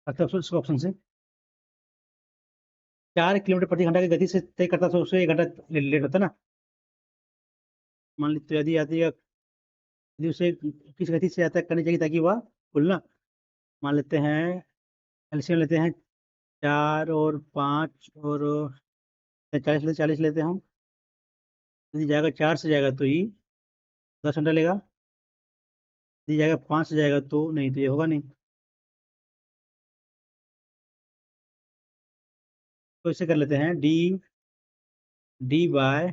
[SPEAKER 1] अच्छा इसको ऑप्शन से 4 किलोमीटर प्रति घंटा की गति से तय करता, तो उससे 1 घंटा लेट होता ना। मान लीजिए यदि आती है, यदि उसे किस गति से यात्रा करनी चाहिए ताकि वह खुलना, मान लेते हैं एलसीएम लेते हैं, 4 और 5 और 40 लेते हैं हम। यदि जाएगा 4 से जाएगा तो ई 10 घंटा लेगा। यदि जाएगा 5 से जाएगा तो नहीं, तो ये होगा नहीं। तो इसे कर लेते हैं डी, डी बाय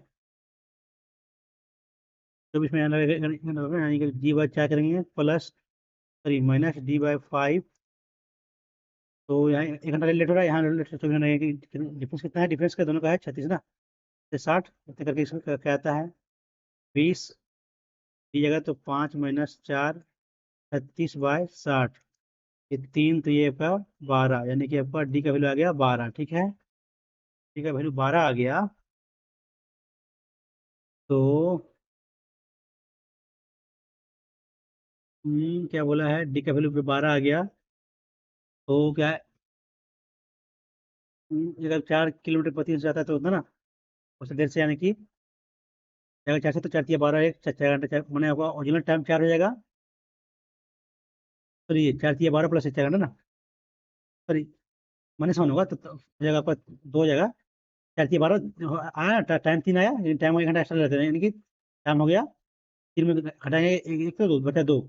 [SPEAKER 1] 24 में यानी कि डी बाय 4 करेंगे plus, sorry minus D by 5। तो यहाँ 1 घंटा लेट हो रहा है, यहाँ लेट 24 घंटा। डिफरेंस कितना है, डिफरेंस का दोनों का है 36 ना, तो 60 इतने करके इसमें क्या आता है 20 दी जगह, तो 5 - 4 36/60। ये 3, तो ये आपका 12, यानी कि आपका डी का वैल्यू आ गया 12। ठीक है, डी का वैल्यू 12 आ गया। तो क्या बोला है, डी का वैल्यू 12 आ गया। तो क्या है, अगर 4 किलोमीटर प्रति इंच जाता है तो होता ना उसे देर से, यानी कि अगर 4 से तो 4 × 12 एक 4 घंटे, मैंने आपका ओरिजिनल टाइम 4 हो जाएगा। सॉरी 4 × 12 प्लस 4 घंटा ना, सॉरी मैंने समझ होगा तो हो जाएगा आपका 2 हो जाएगा। 4 × 12 आया, टाइम 3 आया, लेकिन टाइम 1 घंटा एक्स्ट्रा लेते हैं, यानी कि टाइम हो गया 3 में घटाएंगे एक तो 2 बचा 2,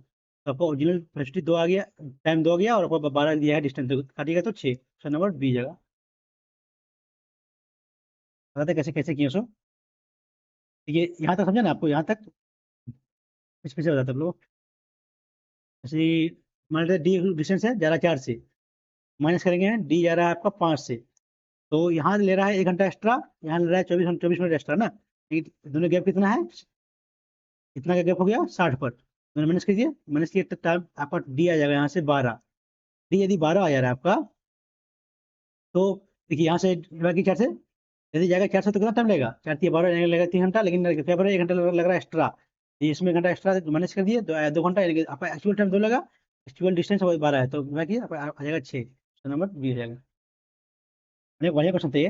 [SPEAKER 1] तो आपको ओरिजिनल वेलोसिटी 2 आ गया, टाइम 2 आ गया, और आपको 12 दिया है डिस्टेंस, तो काटिएगा तो 6। ऑप्शन नंबर बी जगह। बताते कैसे कैसे किए सो। ये यहाँ तक समझा ना आपको, यहाँ तक इस फिर से बताते हैं हम लोग। जैसे मान लेते डी डिस्टेंस है जा रहा है 4 से, माइनस करेंगे डी जा रहा है आपका 5 से, तो यहाँ ले रहा है 1 घंटा एक्स्ट्रा, यहाँ ले रहा है 24 मिनट एक्स्ट्रा ना, लेकिन दोनों गैप कितना है, कितना का गैप हो गया 60 पर। मैंने माइनस कीजिए, माइनस किए तो टाइम आपका डी आ जाएगा यहाँ से 12। डी यदि 12 आ जा रहा है आपका, तो देखिए यहाँ से बाकी 4 से यदि जाएगा 4 से तो कितना टाइम लगेगा, 4 × 12 लगेगा 3 घंटा, लेकिन क्या बोल रहा है 1 घंटा लग रहा है एक्स्ट्रा, इसमें 1 घंटा एक्स्ट्रा माइनस कर दिए, 2 घंटा, यानी कि आपका एक्चुअल टाइम 2 लगा, एक्चुअल डिस्टेंस 12 है, तो बाकी आपका आ जाएगा 6। नंबर बी हो जाएगा। नहीं बढ़िया क्वेश्चन था ये।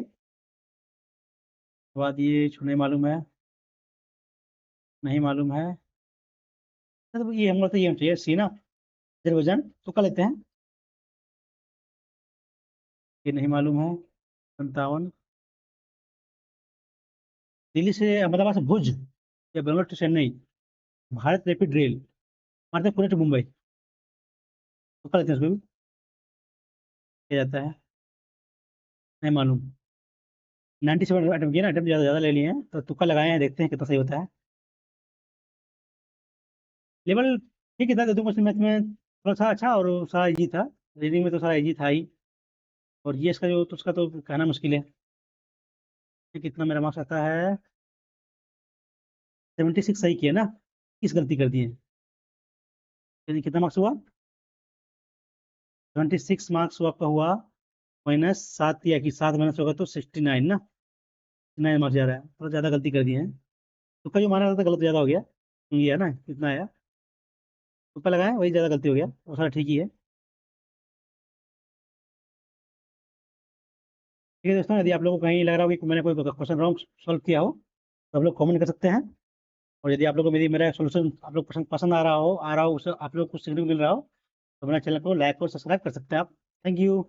[SPEAKER 1] बाद ये नहीं मालूम है, नहीं मालूम है, तो ये हम लोग तो ये चाहिए सी ना, अजरबैजान तो कर लेते हैं। ये नहीं मालूम है 57। दिल्ली से अहमदाबाद से भुज या Bangalore to Chennai, Bharat rapid rail, मारते हैं पुणे टू मुंबई, तो कर लेते हैं उसमें भी, क्या जाता है, नहीं मालूम। 97 अटेम्प्ट किया ना, अटेम्प्ट ज़्यादा ज़्यादा ले लिए हैं, तो तुक्का लगाए हैं, देखते हैं कितना सही होता है। लेवल ठीक ही था, दो क्वेश्चन मैथ में थोड़ा सा अच्छा और सारा इजी था, रीडिंग में तो सारा इजी था ही, और जीएस का जो तो उसका तो कहना मुश्किल है कि कितना मेरा मार्क्स आता है। 76 सही किया ना, किस गलती कर दी है, यानी कितना मार्क्स हुआ, 76 मार्क्स आपका हुआ, -7 या कि 7 माइनस होगा तो 69 ना, 9 मार्क्स जा रहा है, थोड़ा ज़्यादा गलती कर दिए हैं। तुक्का जो मारा था गलत ज़्यादा हो गया, ये है ना कितना आया, तुक्का लगाया वही ज़्यादा गलती हो गया, वो सारा ठीक ही है। ठीक है दोस्तों, यदि आप लोगों को कहीं लग रहा हो कि मैंने कोई क्वेश्चन रॉन्ग सॉल्व किया हो, तो आप लोग कमेंट कर सकते हैं। और यदि आप लोगों को मेरा सोल्यूशन आप लोग पसंद पसंद आ रहा हो, उससे आप लोग को कुछ सीखने को मिल रहा हो, तो मेरा चैनल को लाइक और सब्सक्राइब कर सकते हैं आप। Thank you.